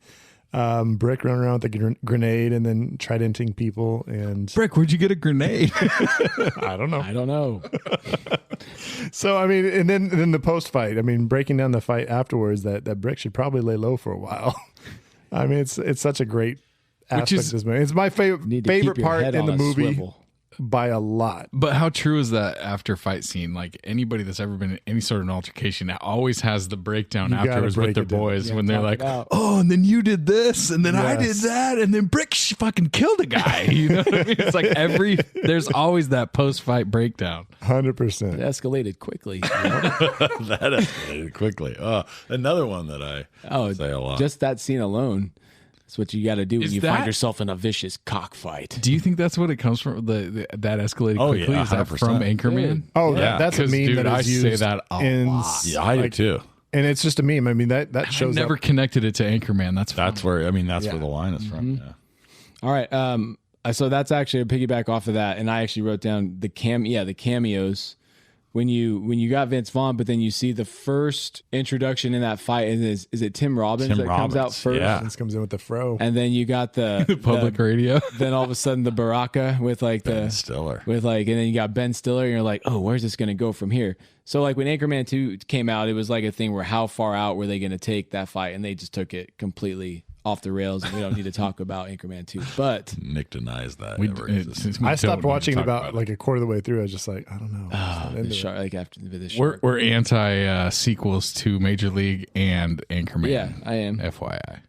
Brick running around with a grenade and then tridenting people. And Brick, where'd you get a grenade? I don't know. I don't know. So, I mean, and then the post-fight, I mean, breaking down the fight afterwards, that Brick should probably lay low for a while. I mean, it's such a great aspect of this movie. It's my favorite part in the movie by a lot. But how true is that after fight scene? Like anybody that's ever been in any sort of an altercation always has the breakdown afterwards with their boys when they're like, oh, and then you did this, and then I did that, and then Brick fucking killed a guy. You know what I mean? It's like there's always that post-fight breakdown. 100%. It escalated quickly. That escalated quickly. Another one that I say a lot. Just that scene alone. That's what you got to do when you that- find yourself in a vicious cockfight. Do you think that's what it comes from? That escalated quickly? Yeah, is that 100%. from Anchorman? Oh, Yeah. that's a 'Cause, meme dude, that I is used say that a lot. Yeah, I do too. And it's just a meme. I mean, that I shows never up. connected it to Anchorman. That's Where where the line is from. Yeah. All right. So that's actually a piggyback off of that. And I actually wrote down the cameos. When you got Vince Vaughn, but then you see the first introduction in that fight, and is it Tim Robbins comes out first? Yeah. This comes in with the fro. And then you got the public radio. Then all of a sudden the Baraka with like Ben Stiller. and then you got Ben Stiller, and you're like, oh, where's this going to go from here? So like when Anchorman 2 came out, it was like a thing where how far out were they going to take that fight, and they just took it completely off the rails, and we don't need to talk about Anchorman 2. But Nick denies that. I stopped watching about like a quarter of the way through. I was just like, I don't know. after this, We're anti sequels to Major League and Anchorman. Yeah, I am. FYI.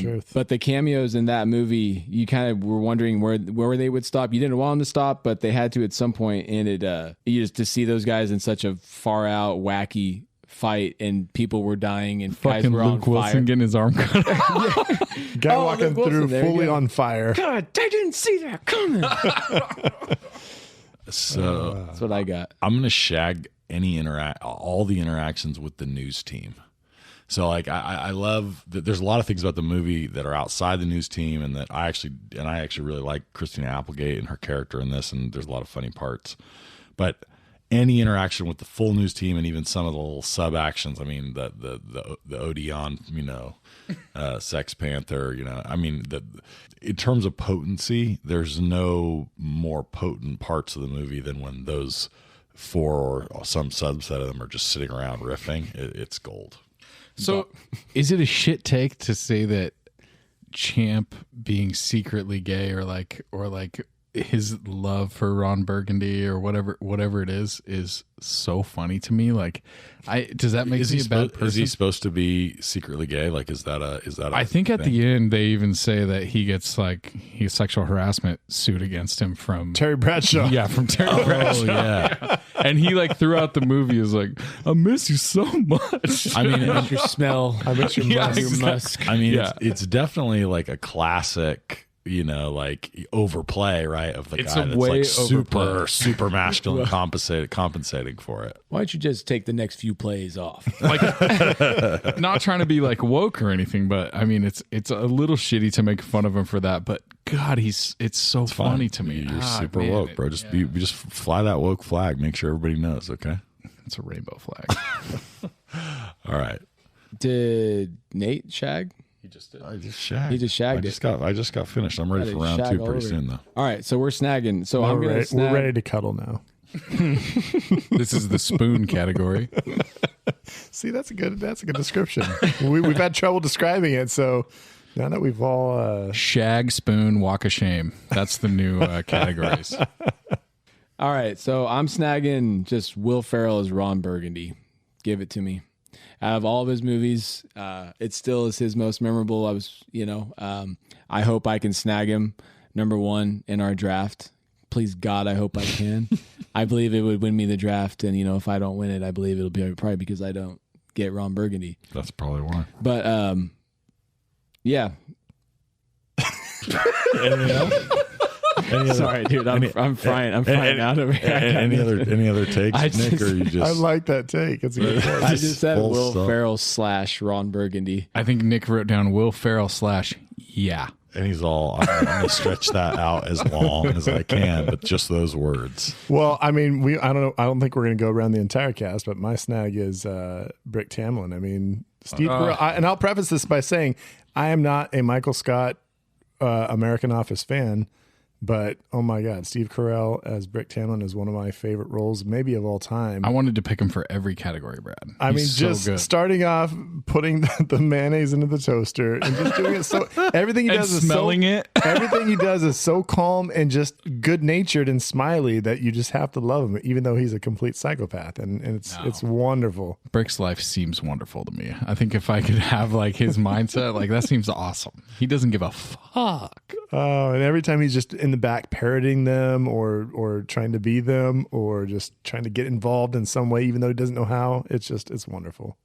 Truth. But the cameos in that movie, you kind of were wondering where they would stop. You didn't want them to stop, but they had to at some point. And you just to see those guys in such a far out, wacky fight, and people were dying, and guys Fucking were Luke on Wilson fire. getting his arm cut off. Guy Oh, walking Luke Wilson, through there you fully go. on fire. God, I didn't see that coming. So That's what I got. I'm gonna shag all the interactions with the news team. So like I love that there's a lot of things about the movie that are outside the news team, and that I actually really like Christina Applegate and her character in this, and there's a lot of funny parts. But any interaction with the full news team, and even some of the little sub actions, I mean the Odeon, Sex Panther, I mean in terms of potency, there's no more potent parts of the movie than when those four or some subset of them are just sitting around riffing. It's gold. So, is it a shit take to say that Champ being secretly gay, or like his love for Ron Burgundy or whatever it is so funny to me? Like, does that make me a bad person? Is he supposed to be secretly gay? Like, is that a I think at thing? the end they even say that he gets sexual harassment suit against him from Terry Bradshaw. Yeah, from Terry Bradshaw. yeah. And he throughout the movie is like, I miss you so much. I mean, Your smell. I bet your musk. I mean, Yeah. it's definitely like a classic, overplay, right? Of the It's guy a that's way like super overplay. super masculine, compensating for it. Why don't you just take the next few plays off? Not trying to be woke or anything, but I mean, it's a little shitty to make fun of him for that. But God, it's so funny to me. You're Ah, super man, woke, bro. Just just fly that woke flag. Make sure everybody knows. Okay. It's a rainbow flag. All right. Did Nate shag? I just shagged. He just shagged it. I just got finished. I'm ready Gotta for round shag 2 all pretty over. soon, though. All right, so we're snagging. So I'm We're gonna snag. ready to cuddle now. This is the spoon category. See, that's a good description. We've had trouble describing it, so now that we've all Shag, spoon, walk of shame. That's the new categories. All right, so I'm snagging just Will Ferrell as Ron Burgundy. Give it to me. Out of all of his movies, it still is his most memorable. I hope I can snag him number 1 in our draft. Please God, I hope I can. I believe it would win me the draft, and if I don't win it, I believe it'll be probably because I don't get Ron Burgundy. That's probably why. But yeah. Anything else? Sorry, dude. I'm frying out over here. Any other takes, Nick, or you just? I like that take. It's a good one. I just said full Will stop. Ferrell / Ron Burgundy. I think Nick wrote down Will Ferrell / yeah. And he's all, I'm going to stretch that out as long as I can, but just those words. Well, I mean, I don't know. I don't think we're going to go around the entire cast, but my snag is Brick Tamland. I mean, Steve Carell, and I'll preface this by saying I am not a Michael Scott American Office fan, but oh my God, Steve Carell as Brick Tamland is one of my favorite roles, maybe of all time. I wanted to pick him for every category, Brad. I mean, He's just so good. starting off, putting the mayonnaise into the toaster and just doing it so everything he And does smelling is so, it. everything he does is so calm and just good natured and smiley that you just have to love him, even though he's a complete psychopath. And it's wonderful. Brick's life seems wonderful to me. I think if I could have like his mindset, like that seems awesome. He doesn't give a fuck. Oh, and every time he's just in the back parroting them or trying to be them or just trying to get involved in some way, even though he doesn't know how, it's wonderful.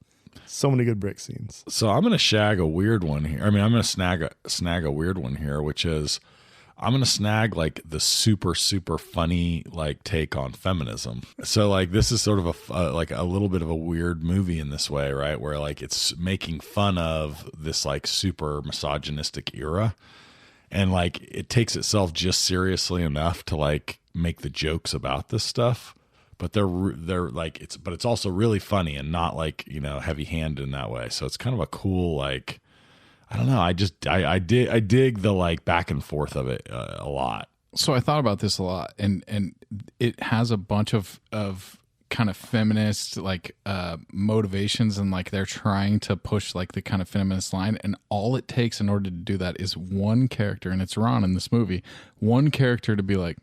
So many good Brick scenes. So I'm going to shag a weird one here. I mean, I'm going to snag a weird one here, which is I'm going to snag like the super, super funny like take on feminism. So like this is sort of like a little bit of a weird movie in this way, right? Where like it's making fun of this like super misogynistic era. And like it takes itself just seriously enough to like make the jokes about this stuff, but they're like it's also really funny and not like, you know, heavy-handed in that way. So it's kind of a cool like, I don't know. I dig the like back and forth of it a lot. So I thought about this a lot, and it has a bunch of kind of feminist like motivations, and like they're trying to push like the kind of feminist line, and all it takes in order to do that is one character, and it's Ron in this movie, one character to be like,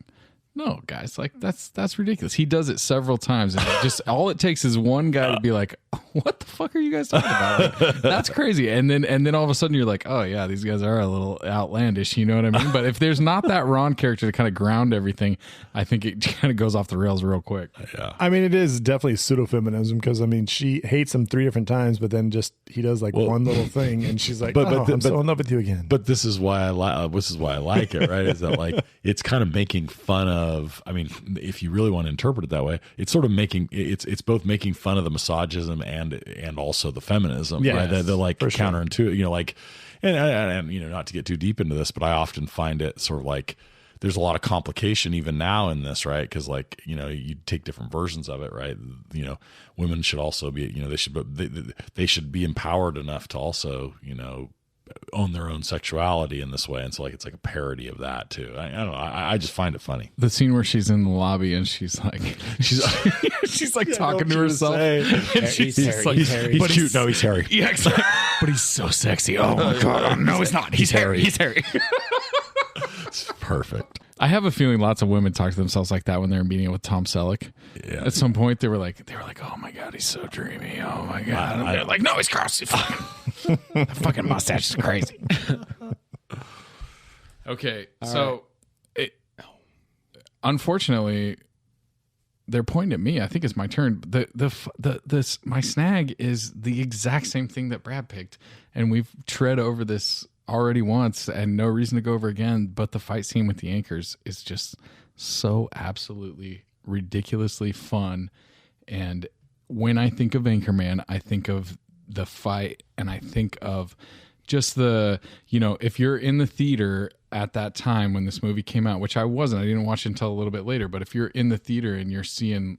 no guys, like that's ridiculous. He does it several times, and just all it takes is one guy to be like, what the fuck are you guys talking about? Like, that's crazy. And then all of a sudden you're like, oh yeah, these guys are a little outlandish, you know what I mean? But if there's not that Ron character to kind of ground everything, I think it kind of goes off the rails real quick. Yeah. I mean, it is definitely pseudo-feminism because, I mean, she hates him 3 different times, but then just he does like one little thing and she's like, I'm so in love with you again. But this is why I like it, right? Is that like it's kind of making fun of, I mean, if you really want to interpret it that way, it's sort of it's both making fun of the misogynism and also the feminism, Yes, right? They're like for sure. counterintuitive, you know, like, and you know, not to get too deep into this, but I often find it sort of like there's a lot of complication even now in this, right? Because like, you know, you take different versions of it, right? You know, women should also be, you know, they should be empowered enough to also, you know, own their own sexuality in this way, and so like it's like a parody of that too. I don't know. I just find it funny. The scene where she's in the lobby and she's like she's like talking to herself, and she's like, he's cute. No, he's hairy. Yeah, exactly. But he's so sexy. Oh my god! Oh, no, he's not. He's hairy. He's hairy. It's perfect. I have a feeling lots of women talk to themselves like that when they're meeting with Tom Selleck. Yeah. At some point, they were like, oh my god, he's so dreamy. Oh my god. And they're like, no, he's gross. He's fucking, the fucking mustache is crazy. Okay, so unfortunately, they're pointing at me. I think it's my turn. My snag is the exact same thing that Brad picked, and we've tread over this already once and no reason to go over again, but the fight scene with the anchors is just so absolutely ridiculously fun. And when I think of Anchorman, I think of the fight, and I think of just the, you know, if you're in the theater at that time when this movie came out, which I wasn't, I didn't watch it until a little bit later, but if you're in the theater and you're seeing,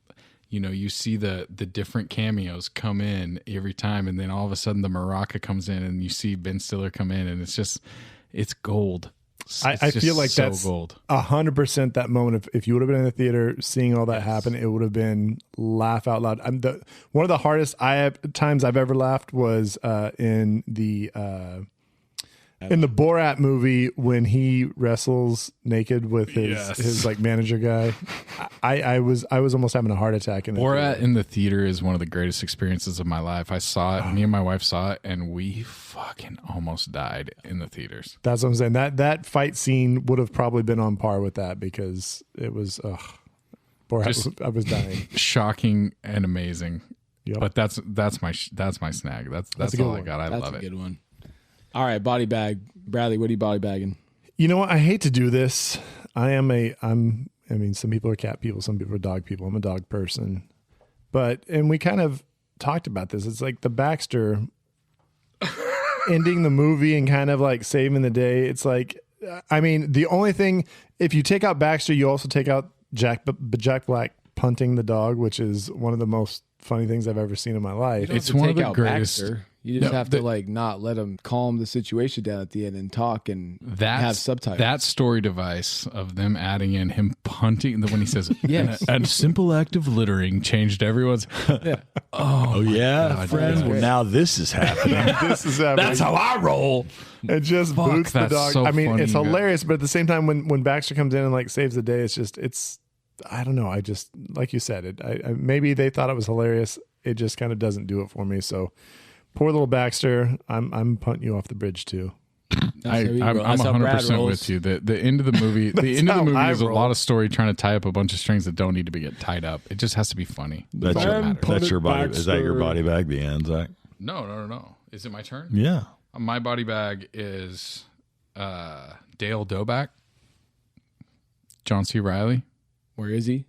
you know, you see the different cameos come in every time, and then all of a sudden the maraca comes in and you see Ben Stiller come in, and it's gold. I feel like so that's gold. 100% that moment. If you would have been in the theater seeing all that happen, it would have been laugh out loud. One of the hardest times I've ever laughed was in the Borat movie when he wrestles naked with his like manager guy. I was almost having a heart attack in the Borat theater. in the theater is one of the greatest experiences of my life. I saw it. Me and my wife saw it, and we fucking almost died in the theaters. That's what I'm saying. That fight scene would have probably been on par with that because it was Borat. I was dying. Shocking and amazing. Yep. But that's my snag. That's a good one. I one. got. I That's love a it. good one. All right, body bag. Bradley, what are you body bagging? You know what? I hate to do this. I mean, some people are cat people, some people are dog people. I'm a dog person. And we kind of talked about this. It's like the Baxter ending the movie and kind of like saving the day. It's like, I mean, the only thing, if you take out Baxter, you also take out Jack Black punting the dog, which is one of the most funny things I've ever seen in my life. It's one of the greatest. Baxter. You just have to like not let them calm the situation down at the end and talk and have subtitles. That story device of them adding in him punting when he says, Yes. a simple act of littering changed everyone's. Oh yeah, God, friend. that's Well, now this is happening. This is happening. That's how I roll. It just Fuck, boots the that's dog. so I mean, funny, it's you hilarious, but at the same time, when Baxter comes in and like saves the day, it's I don't know. I just, like you said, maybe they thought it was hilarious. It just kind of doesn't do it for me. So poor little Baxter. I'm punting you off the bridge too. I'm 100% with you. The end of the movie, is a lot of story trying to tie up a bunch of strings that don't need to be get tied up. It just has to be funny. That's your body. Is that your body bag? The end, Zach? No. Is it my turn? Yeah. My body bag is Dale Doback, John C. Reilly. Where is he?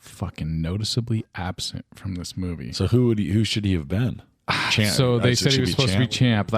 Fucking noticeably absent from this movie. So who should he have been? Champ. So they said he was supposed to be champ.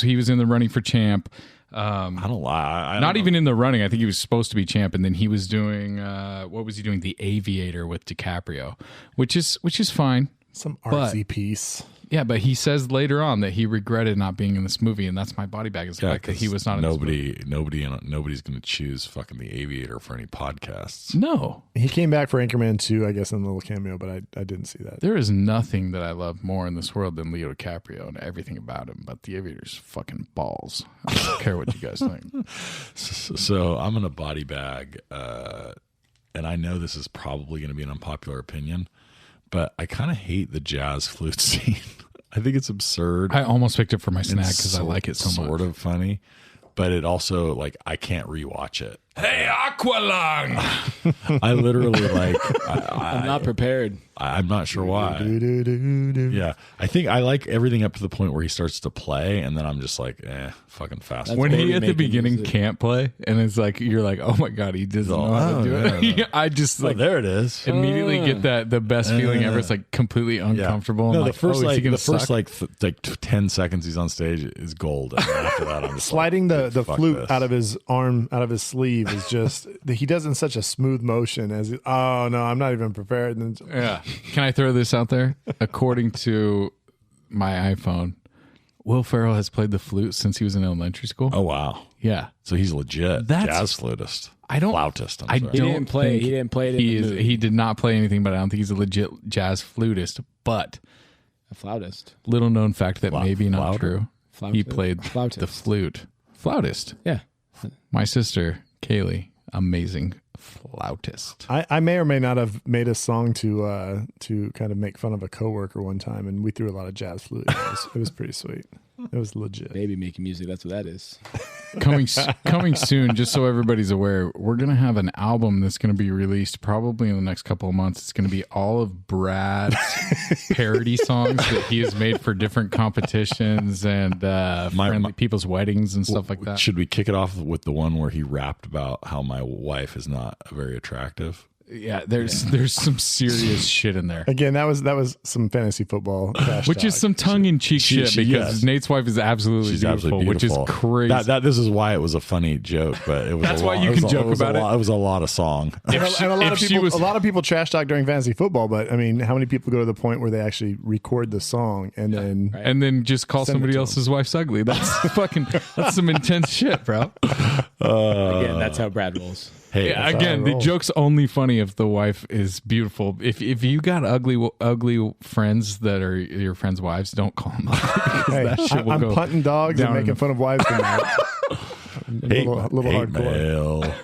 He was in the running for champ. I don't lie. Not even in the running. I think he was supposed to be champ, and then he was doing what was he doing? The Aviator with DiCaprio, which is fine. Some artsy piece. Yeah, but he says later on that he regretted not being in this movie, and that's my body bag is the fact that he was not in this movie. Nobody's going to choose fucking The Aviator for any podcasts. No. He came back for Anchorman 2, I guess, in a little cameo, but I didn't see that. There is nothing that I love more in this world than Leo DiCaprio and everything about him, but The Aviator's fucking balls. I don't care what you guys think. So I'm in a body bag, and I know this is probably going to be an unpopular opinion, but I kind of hate the jazz flute scene. I think it's absurd. I almost picked it for my snack because I like it so much. Sort of funny, but it also, like, I can't rewatch it. Hey, Aqualung! I literally, like... I'm not prepared. I'm not sure why. Yeah. I think I like everything up to the point where he starts to play, and then I'm just like, fucking fast. That's When he baby at the making beginning music. can't play, and it's like, you're like, oh my God, he doesn't know how to do it. yeah. I just like there it is. immediately get the best feeling ever. It's like completely uncomfortable. No, and the first is he gonna the first suck? 10 seconds he's on stage is gold. And then after that, I'm just Sliding like, the fuck flute this. out of his arm, out of his sleeve is just, he does it in such a smooth motion as, oh no, I'm not even prepared. And then, Yeah. Can I throw this out there? According to my iPhone, Will Ferrell has played the flute since he was in elementary school. Oh wow! Yeah. So he's legit jazz flutist. Flautist. I sorry. don't He didn't play. think He didn't play it. In the movie. He did not play anything, but I don't think he's a legit jazz flutist. But A flautist. little known fact that may be not Flouter? true. He Flautist. played Flautist. the flute. Flautist. Yeah. My sister, Kaylee, amazing flautist. I may or may not have made a song to kind of make fun of a coworker one time, and we threw a lot of jazz flute. It was pretty sweet. It was legit. Baby making music. That's what that is. Coming soon, just so everybody's aware, we're going to have an album that's going to be released probably in the next couple of months. It's going to be all of Brad's parody songs that he has made for different competitions and friendly people's weddings and stuff like that. Should we kick it off with the one where he rapped about how my wife is not very attractive? Yeah, there's some serious shit in there. Again, that was some fantasy football, trash Which is talk. some tongue-in-cheek shit because yes. Nate's wife is absolutely She's beautiful, absolutely beautiful. which is crazy. This is why it was a funny joke, but it was That's a why lot, you it was can a- joke it was a about it. lot- It was a lot of song. And a if lot of people trash talk during fantasy football, but I mean, how many people go to the point where they actually record the song and then and then just call Send it somebody to else's wife's ugly. That's some intense shit, bro. Again, that's how Brad rolls. Hey, Yeah, again, the joke's only funny if the wife is beautiful. If you got ugly friends that are your friends' wives, don't call them ugly because hey, that shit will I'm go punting dogs and down making in- fun of wives tonight. hate, little hate hardcore. mail.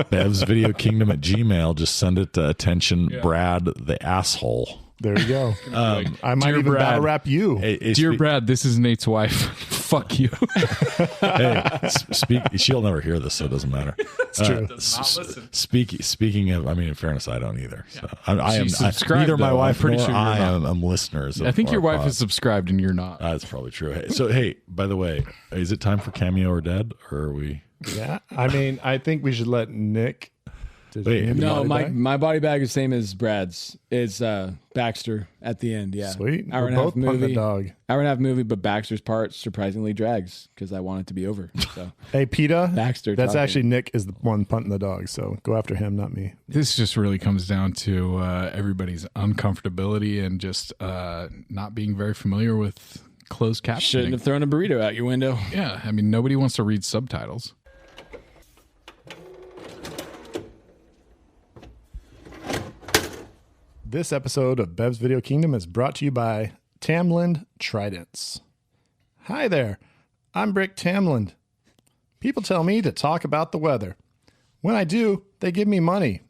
Bev's Video Kingdom at Gmail. Just send it to attention, Brad the asshole. There you go. I might Dear even Brad. battle rap you. Hey, Dear Brad, this is Nate's wife. Fuck you. she'll never hear this, so it doesn't matter. It's true. Speaking of, I mean, in fairness, I don't either. So I am She's subscribed, neither my though. I'm wife pretty nor sure you're I not. am listeners. I think your wife pod. is subscribed and you're not. That's probably true. Hey, by the way, is it time for Cameo or Dead, or are we? Yeah, I mean, I think we should let Nick. Wait, No, body bag? my body bag is the same as Brad's. It's Baxter at the end. Yeah, Sweet. Hour We're and a half both punting the movie. dog. Hour and a half movie, but Baxter's part surprisingly drags because I want it to be over. So Hey, PETA. Baxter That's talking. actually Nick is the one punting the dog. So go after him, not me. This just really comes down to everybody's uncomfortability and just not being very familiar with closed captioning. Shouldn't have thrown a burrito out your window. Yeah, I mean, nobody wants to read subtitles. This episode of Bev's Video Kingdom is brought to you by Tamland Tridents. Hi there, I'm Brick Tamland. People tell me to talk about the weather. When I do, they give me money.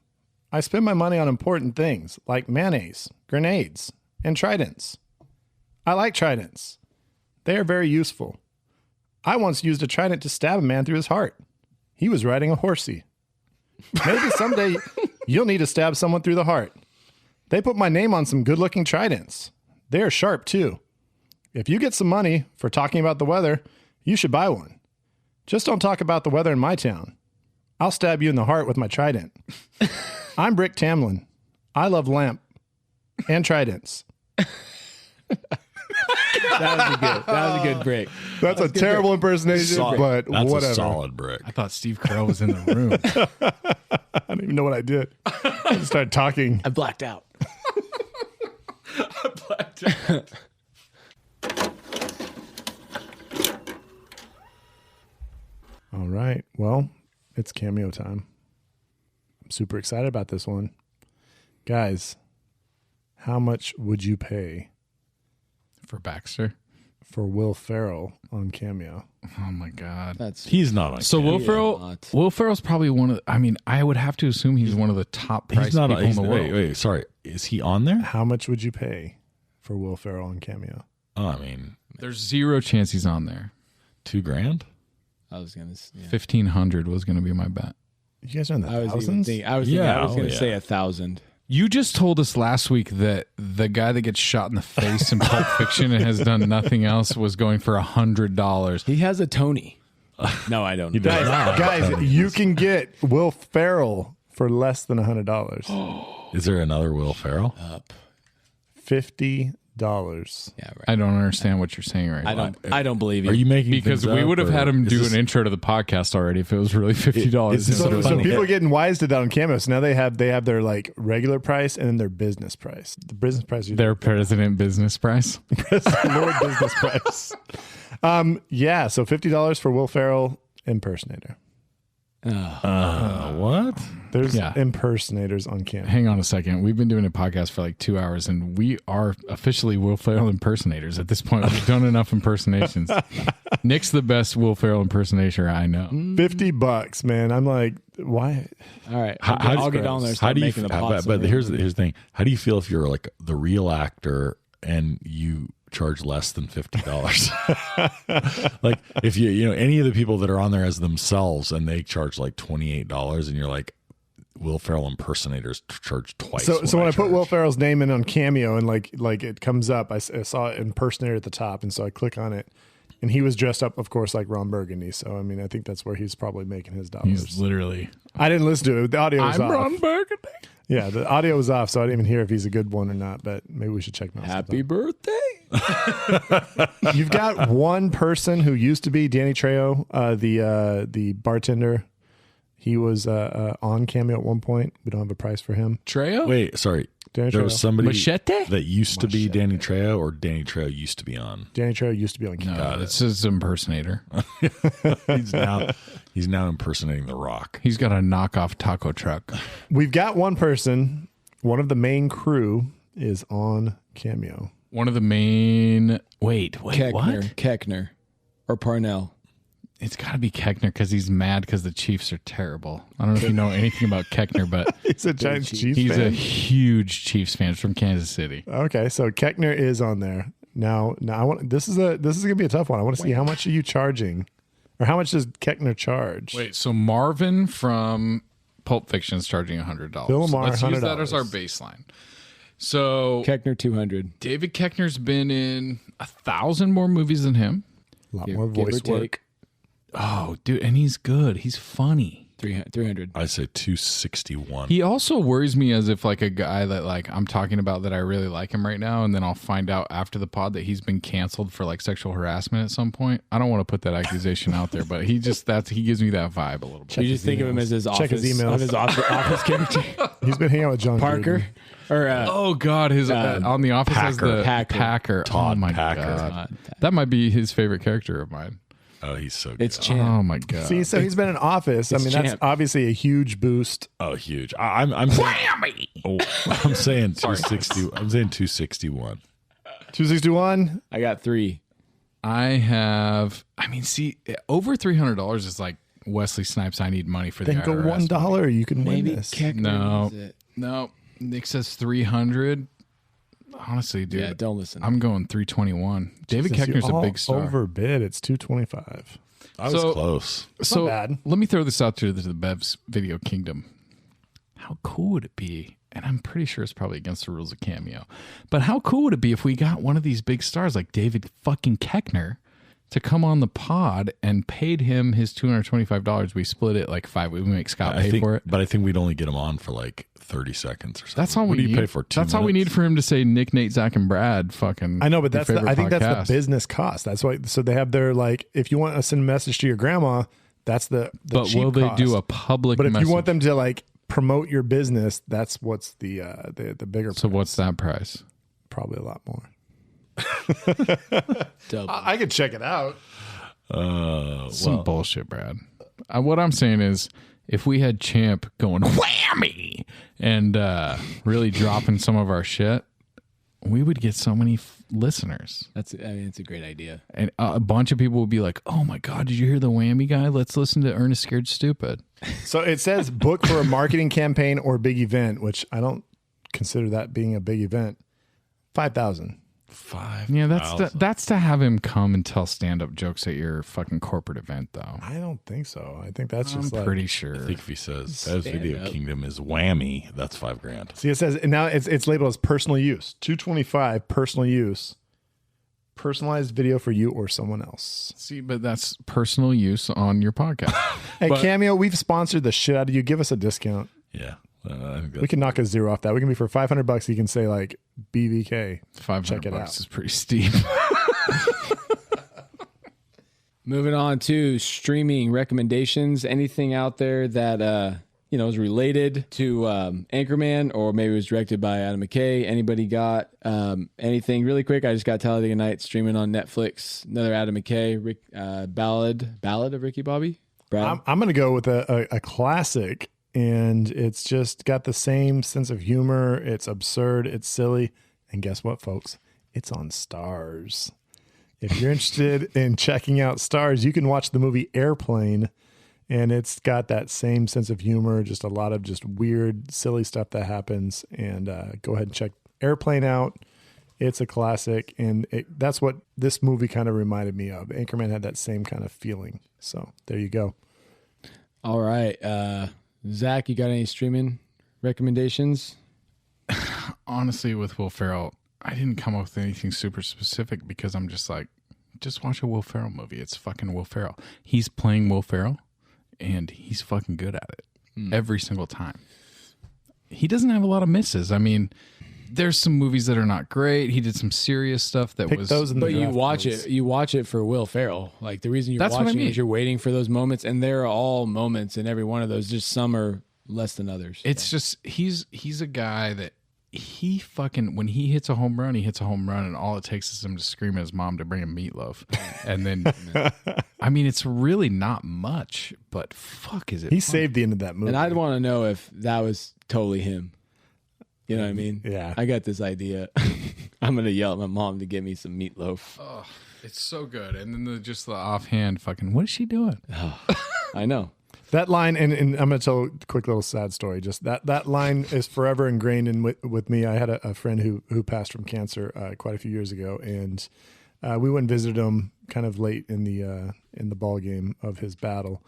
I spend my money on important things like mayonnaise, grenades, and tridents. I like tridents. They are very useful. I once used a trident to stab a man through his heart. He was riding a horsey. Maybe someday you'll need to stab someone through the heart. They put my name on some good-looking tridents. They are sharp, too. If you get some money for talking about the weather, you should buy one. Just don't talk about the weather in my town. I'll stab you in the heart with my trident. I'm Brick Tamland. I love lamp and tridents. That was a good break. That's a terrible impersonation, but That's whatever. a solid brick. I thought Steve Carell was in the room. I don't even know what I did. I just started talking. I blacked out. All right. Well, it's cameo time. I'm super excited about this one. Guys, how much would you pay For Baxter. for Will Ferrell on Cameo? Oh, my God. He's not on. So camera. Will Ferrell's probably one of I mean, I would have to assume he's one of the top priced He's not people on. in the world. Wait, sorry. Is he on there? How much would you pay for Will Ferrell on Cameo? Oh, I mean, There's zero chance he's on there. $2,000. I was gonna. Yeah. 1,500 was going to be my bet. You guys are in the I was thousands? I was gonna say 1,000. You just told us last week that the guy that gets shot in the face in Pulp Fiction and has done nothing else was going for $100. He has a Tony. No, I don't. Guys, you can get Will Ferrell for less than $100. Is there another Will Ferrell? $50. Yeah, right. I don't understand what you're saying right now. I don't believe you. Are you making Because things we up, would have had or him is do this- an intro to the podcast already if it was really $50. Is this instead a of- So funny- people are getting wise to that on Cameo. So now they have their like regular price and then their business price. The business price is their president business price. Lord business price. Yeah, so $50 for Will Ferrell impersonator. what? There's Yeah. impersonators on Cameo. Hang on a second. We've been doing a podcast for like 2 hours and we are officially Will Ferrell impersonators at this point. We've done enough impersonations. Nick's the best Will Ferrell impersonator I know. $50, man. I'm like, why? All right. How- I'll get on there and How start do you? making the pots. But here's the thing. How do you feel if you're like the real actor and you charge less than $50? Like if you know any of the people that are on there as themselves and they charge like $28 and you're like, Will Ferrell impersonators charge twice. So when I put charge. Will Ferrell's name in on Cameo and like it comes up, I saw impersonator at the top, and so I click on it, and he was dressed up, of course, like Ron Burgundy. So I mean, I think that's where he's probably making his dollars. He's literally. I didn't listen to it. The audio was I'm off. Ron Burgundy. Yeah, the audio was off, so I didn't even hear if he's a good one or not. But maybe we should check him out. Happy birthday. You've got one person who used to be Danny Trejo, the bartender. He was on Cameo at one point. We don't have a price for him. Trejo? Wait, sorry. Danny There Trejo. was somebody Machete? that used to be Danny Trejo, or Danny Trejo used to be on. Danny Trejo used to be on Cameo. No, it's his impersonator. He's now impersonating The Rock. He's got a knockoff taco truck. We've got one person. One of the main crew is on Cameo. One of the main. Wait, what? Keckner. Or Parnell. It's got to be Keckner because he's mad because the Chiefs are terrible. I don't know if you know anything about Keckner, but He's a Giants Chiefs he's a fan. huge Chiefs fan from Kansas City. Okay, so Keckner is on there. Now I want this is gonna be a tough one. I want to see how much are you charging, or how much does Keckner charge? Wait, so Marvin from Pulp Fiction is charging $100. Bill Maher, Let's use that $100. as our baseline. So Keckner 200. David Keckner's been in 1,000 more movies than him. A lot Give- more give or voice work. take. Oh, dude, and he's good. He's funny. 300. I say 261. He also worries me as if like a guy that like I'm talking about that I really like him right now, and then I'll find out after the pod that he's been canceled for like sexual harassment at some point. I don't want to put that accusation out there, but he gives me that vibe a little bit. You just think of him as his Check office, his emails. his office character. He's been hanging out with John Parker. Gruden. Or Oh God, his on the Office has the Packer. Todd Oh my Packer. God, that might be his favorite character of mine. Oh, he's so good. it's Champ. Oh my God. See, so he's been in Office. I mean, that's Champ. obviously a huge boost. Oh, huge. I'm saying, I'm saying 260. I'm saying 261. 261. I got 3. See, over $300 is like Wesley Snipes. I need money for the Then go IRS. $1. You can win Maybe this. No. Nick says 300. Honestly, dude. Yeah, don't listen. I'm going 321. David Jesus, Koechner's you're a all big star. Overbid. It's 225. I was So- close. So not bad. let me throw this out to the Bev's Video Kingdom. How cool would it be? And I'm pretty sure it's probably against the rules of Cameo. But how cool would it be if we got one of these big stars like David fucking Koechner to come on the pod and paid him his $225? We split it like 5. We make Scott pay for it. But I think we'd only get him on for like 30 seconds or something. That's all what we do need. you pay for? 2 That's all we need minutes? for him to say Nick, Nate, Zach, and Brad. Fucking. I know, but your that's the, favorite I think that's podcast. the business cost. That's why. So they have their like, if you want to send a message to your grandma, that's the But cheap will they cost. do a public? But if message? you want them to like promote your business, that's what's the bigger. So price. what's that price? Probably a lot more. Double. I could check it out. Some bullshit, Brad. What I'm saying is, if we had Champ going whammy and really dropping some of our shit, we would get so many listeners. It's a great idea. And a bunch of people would be like, oh my God, did you hear the whammy guy? Let's listen to Ernest Scared Stupid. So it says book for a marketing campaign or big event, which I don't consider that being a big event. 5,000. 5. Yeah, that's to have him come and tell stand-up jokes at your fucking corporate event, though. I don't think so. I think that's I'm just like. pretty sure. I think if he says Bev's Video Kingdom is whammy, that's $5,000. See, it says and now it's labeled as personal use. 225 personal use. Personalized video for you or someone else. See, but that's personal use on your podcast. Hey, But- Cameo, we've sponsored the shit out of you. Give us a discount. Yeah. I think We can knock a zero off that. We can be for $500. You can say like BVK. $500 Check it out. is pretty steep. Moving on to streaming recommendations. Anything out there that is related to Anchorman, or maybe it was directed by Adam McKay? Anybody got anything really quick? I just got Talladega Nights streaming on Netflix. Another Adam McKay ballad of Ricky Bobby. Brad? I'm going to go with a classic, and it's just got the same sense of humor. It's absurd. It's silly. And guess what, folks? It's on Stars. If you're interested in checking out Stars, you can watch the movie Airplane, and it's got that same sense of humor, just a lot of just weird, silly stuff that happens. And go ahead and check Airplane out. It's a classic, and that's what this movie kind of reminded me of. Anchorman had that same kind of feeling. So there you go. All right. Zach, you got any streaming recommendations? Honestly, with Will Ferrell, I didn't come up with anything super specific because I'm just like, just watch a Will Ferrell movie. It's fucking Will Ferrell. He's playing Will Ferrell, and he's fucking good at it every single time. He doesn't have a lot of misses. I mean, there's some movies that are not great. He did some serious stuff that Pick was. those in the But you draft, watch please. it. You watch it for Will Ferrell. Like the reason you're That's what I watching mean. is you're waiting for those moments, and there are all moments in every one of those. Just some are less than others. It's just he's a guy that he fucking when he hits a home run, he hits a home run, and all it takes is him to scream at his mom to bring him meatloaf, and then I mean it's really not much, but fuck is it? He fun. saved the end of that movie. and I'd want to know if that was totally him. You know what I mean? Yeah. I got this idea. I'm gonna yell at my mom to get me some meatloaf. Oh, it's so good, and then just the offhand fucking what is she doing? I know. That line, and I'm going to tell a quick little sad story. Just that line is forever ingrained in with me. I had a friend who passed from cancer quite a few years ago, and we went and visited him kind of late in the ball game of his battle,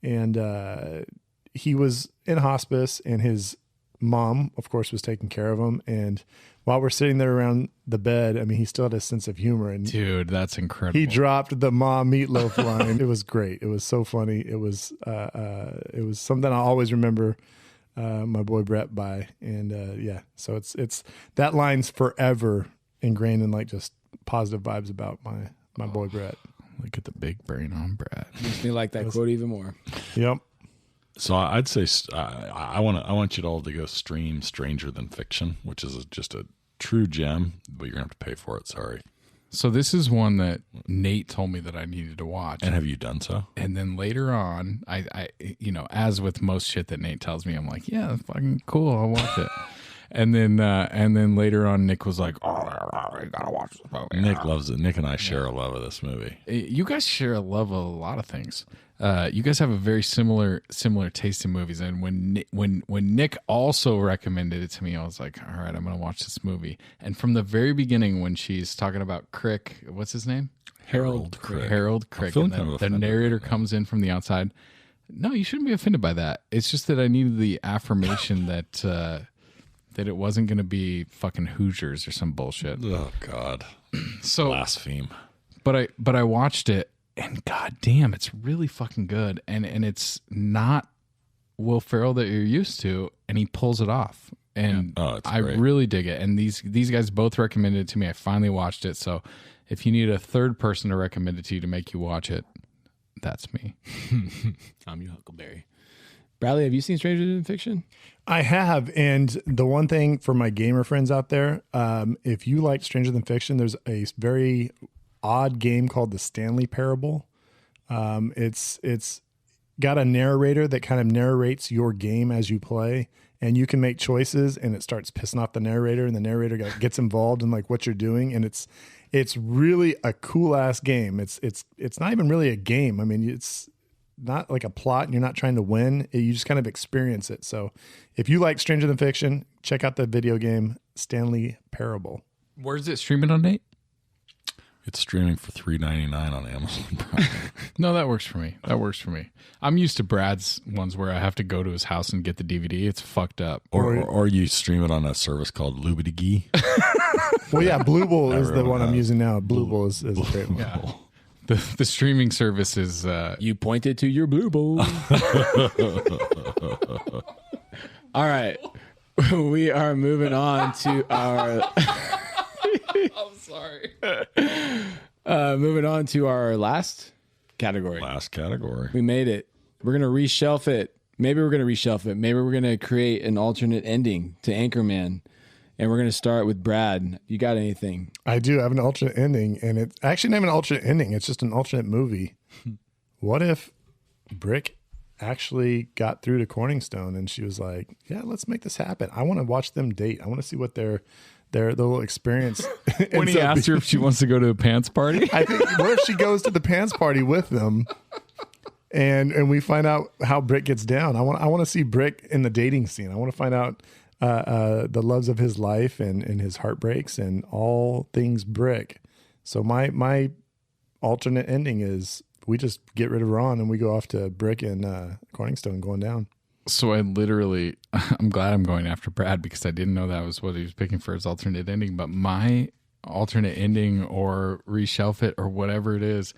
and he was in hospice, and his mom, of course, was taking care of him. And while we're sitting there around the bed, I mean, he still had a sense of humor. And Dude, that's incredible. he dropped the mom meatloaf line. It was great. It was so funny. It was something I always remember my boy Brett by. And yeah, so it's that line's forever ingrained in like just positive vibes about my boy Brett. Look at the big brain on Brad. Makes me like that quote even more. Yep. So I'd say I want you all to go stream Stranger Than Fiction, which is just a true gem, but you're gonna have to pay for it. Sorry. So this is one that Nate told me that I needed to watch. And have you done so? And then later on, I as with most shit that Nate tells me, I'm like, yeah, fucking cool, I'll watch it. And then later on, Nick was like, "Oh, I gotta watch this movie." Nick loves it. Nick and I share a love of this movie. You guys share a love of a lot of things. You guys have a very similar taste in movies. And when Nick also recommended it to me, I was like, all right, I'm gonna watch this movie. And from the very beginning, when she's talking about Crick, what's his name? Harold Crick. Harold Crick. feeling And kind of the offended narrator by that. comes in from the outside. No, you shouldn't be offended by that. It's just that I needed the affirmation that it wasn't going to be fucking Hoosiers or some bullshit. Oh God, So, blaspheme. but I watched it, and god damn, it's really fucking good. And it's not Will Ferrell that you're used to, and he pulls it off. And Yeah. Oh, it's I great. really dig it. And these guys both recommended it to me. I finally watched it. So if you need a third person to recommend it to you to make you watch it, that's me. I'm your Huckleberry. Bradley, have you seen Stranger Than Fiction? I have, and the one thing for my gamer friends out there, if you like Stranger Than Fiction, there's a very odd game called the Stanley Parable. It's got a narrator that kind of narrates your game as you play, and you can make choices, and it starts pissing off the narrator, and the narrator gets involved in like what you're doing, and it's really a cool ass game. It's not even really a game. I mean, it's not like a plot and you're not trying to win. You just kind of experience it. So if you like Stranger Than Fiction, check out the video game Stanley Parable. Where's it streaming on, Nate? It's streaming for $3.99 on Amazon Prime. No, that works for me. I'm used to Brad's ones where I have to go to his house and get the DVD. It's fucked up. or you stream it on a service called Lubidigi. Well, yeah, Blue Bull is the Everyone one I'm has using now. Blue Bull is a great one. Yeah. The streaming service is You pointed to your blue bowl. All right. We are moving on to our I'm sorry. moving on to our last category. Last category. We made it. We're going to reshelf it. Maybe we're going to reshelf it. Maybe we're going to create an alternate ending to Anchorman. And we're going to start with Brad. You got anything? I do have an alternate ending, and it's actually not even an alternate ending. It's just an alternate movie. What if Brick actually got through to Corningstone and she was like, yeah, let's make this happen. I want to watch them date. I want to see what their little experience. When he asked her if she wants to go to a pants party. I think, what if she goes to the pants party with them and we find out how Brick gets down? I want to see Brick in the dating scene. I want to find out the loves of his life and his heartbreaks and all things Brick. So my alternate ending is we just get rid of Ron and we go off to Brick and Corningstone going down. So I'm glad I'm going after Brad because I didn't know that was what he was picking for his alternate ending. But my alternate ending or reshelf it or whatever it is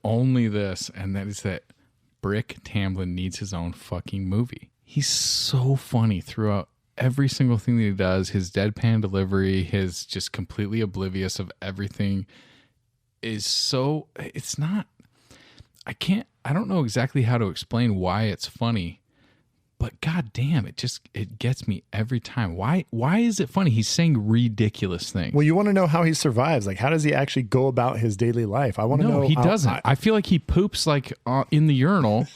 only this, and that is that Brick Tamland needs his own fucking movie. He's so funny throughout every single thing that he does. His deadpan delivery, his just completely oblivious of everything is so, it's not, I don't know exactly how to explain why it's funny, but god damn, it gets me every time. Why is it funny? He's saying ridiculous things. Well, you want to know how he survives. Like, how does he actually go about his daily life? I want to know. No, he how- doesn't. I feel like he poops like in the urinal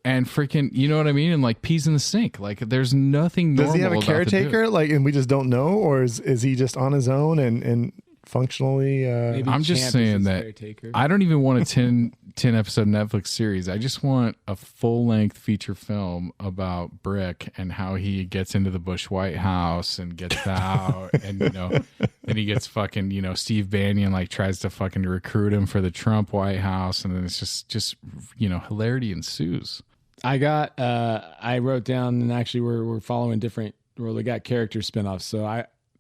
and freaking, you know what I mean? And like pees in the sink. Like there's nothing normal. Does he have a about the dude. caretaker? Like, and we just don't know, or is he just on his own and functionally? Maybe I'm just Champ is saying his that caretaker. I don't even want a 10 episode Netflix series. I just want a full length feature film about Brick and how he gets into the Bush White House and gets out and, then he gets fucking, Steve Bannon like tries to fucking recruit him for the Trump White House. And then it's just hilarity ensues. I wrote down, and actually we're following different, they got character spinoffs. So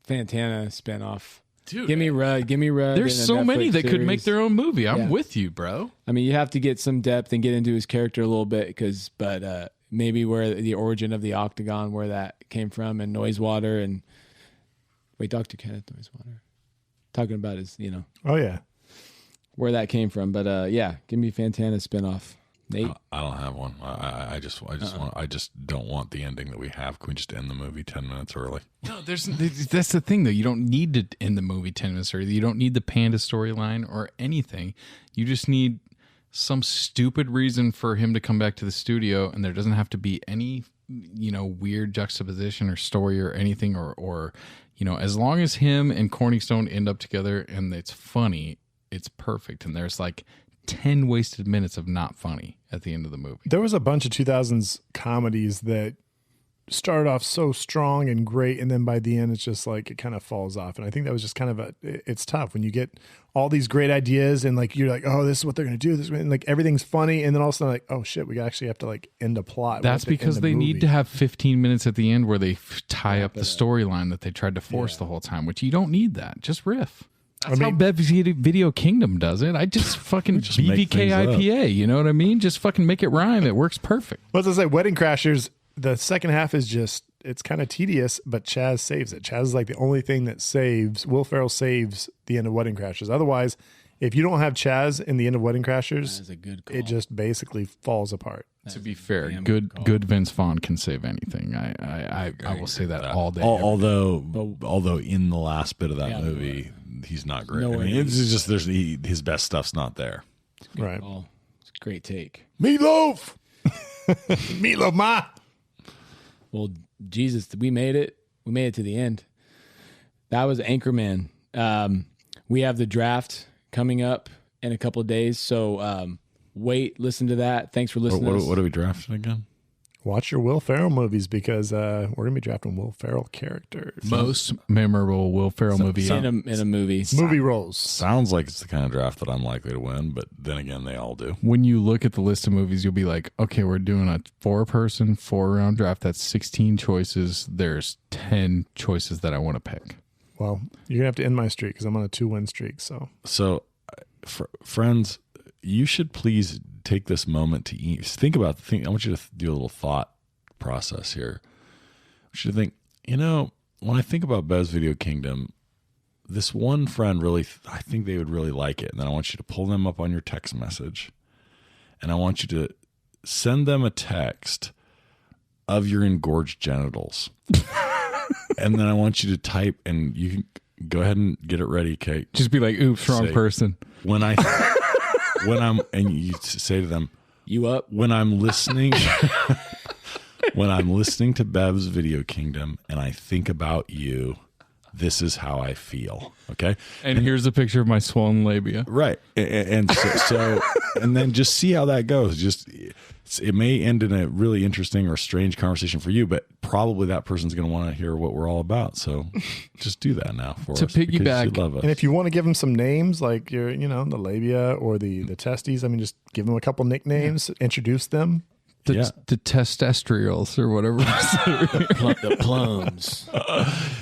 Fantana spinoff. Dude, Give me Rudd. There's so many that could make their own movie. I'm Yeah. with you, bro. I mean, you have to get some depth and get into his character a little bit, but maybe where the origin of the Octagon, where that came from, and Noisewater, and Dr. Kenneth Noisewater, talking about his, Oh yeah. where that came from. But yeah, give me Fantana spinoff. Nate, I don't have one. I just don't want the ending that we have. Can we just end the movie 10 minutes early? No, that's the thing though. You don't need to end the movie 10 minutes early. You don't need the panda storyline or anything. You just need some stupid reason for him to come back to the studio, and there doesn't have to be any weird juxtaposition or story or anything, or as long as him and Corning Stone end up together and it's funny, it's perfect. And there's like 10 wasted minutes of not funny at the end of the movie. There was a bunch of 2000s comedies that started off so strong and great, and then by the end it's just like it kind of falls off. And I think that was just kind of it's tough when you get all these great ideas and like you're like, oh, this is what they're gonna do, and like everything's funny, and then all of a sudden like, oh shit, we actually have to like end a plot. That's because they need to have 15 minutes at the end where they tie up the storyline that they tried to force the whole time, which you don't need that. Just riff. That's how Video Kingdom does it. I just fucking BVK IPA. You know what I mean? Just fucking make it rhyme. It works perfect. What's I say? Wedding Crashers. The second half is just, it's kind of tedious, but Chaz saves it. Chaz is like the only thing that saves, Will Ferrell saves the end of Wedding Crashers. Otherwise, if you don't have Chaz in the end of Wedding Crashers, that's a good call. It just basically falls apart. To be fair, good Vince Vaughn can save anything. I will say that all day. Although in the last bit of that movie, he's not great. I mean, it's just his best stuff's not there. Right. It's a great take. Meatloaf. Meatloaf, ma. Well, Jesus, we made it. We made it to the end. That was Anchorman. We have the draft coming up in a couple of days. So listen to that. Thanks for listening. What are we drafting again? Watch your Will Ferrell movies because we're going to be drafting Will Ferrell characters. Most memorable Will Ferrell movie in a movie. Movie roles. Sounds like it's the kind of draft that I'm likely to win, but then again, they all do. When you look at the list of movies, you'll be like, okay, we're doing a 4-person, 4-round draft. That's 16 choices. There's 10 choices that I want to pick. Well, you're going to have to end my streak because I'm on a 2-win streak. So friends, you should please take this moment to think about the thing. I want you to do a little thought process here. I want you to think, when I think about Bev's Video Kingdom, this one friend really, I think they would really like it. And then I want you to pull them up on your text message. And I want you to send them a text of your engorged genitals. And then I want you to type, and you can go ahead and get it ready, Kate. Just be like, oops, wrong person. And you say to them, you up? When I'm listening to Bev's Video Kingdom and I think about you, this is how I feel. Okay. And here's a picture of my swollen labia. Right. And so and then just see how that goes. It may end in a really interesting or strange conversation for you, but probably that person's going to want to hear what we're all about. So just do that now for us. To piggyback. Love us. And if you want to give them some names, like the labia or the testes, I mean, just give them a couple nicknames, introduce them. The testosterals or whatever. The plums.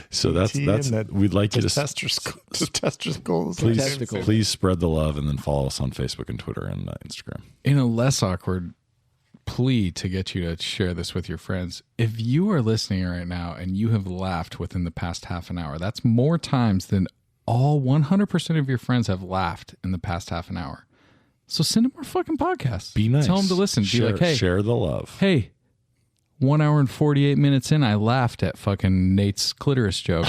So that's we'd like you to testicles. Please spread the love and then follow us on Facebook and Twitter and Instagram. In a less awkward plea to get you to share this with your friends, if you are listening right now and you have laughed within the past half an hour, that's more times than all 100% of your friends have laughed in the past half an hour. So send them our fucking podcast. Be nice. Tell them to listen. Be like, hey, share the love. Hey, 1 hour and 48 minutes in, I laughed at fucking Nate's clitoris joke.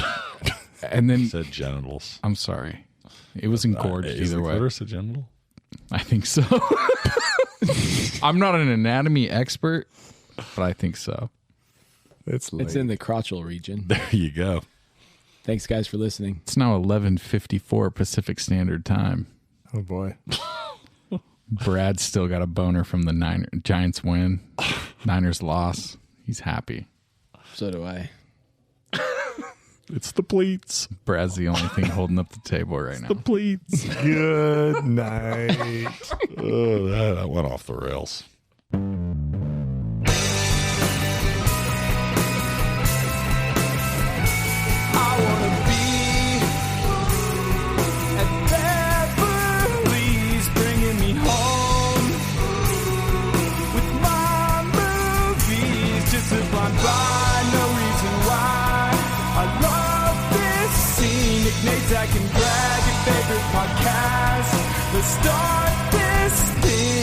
And then said genitals. I'm sorry. It was engorged either way. Clitoris a genital? I think so. I'm not an anatomy expert, but I think so. It's in the crotchal region. There you go. Thanks, guys, for listening. It's now 11:54 Pacific Standard Time. Oh boy. Brad's still got a boner from the Giants win. Niners loss. He's happy. So do I. It's the pleats. Brad's the only thing holding up the table right now. The pleats. Good night. Oh, that went off the rails. favorite podcast. Let's start this thing.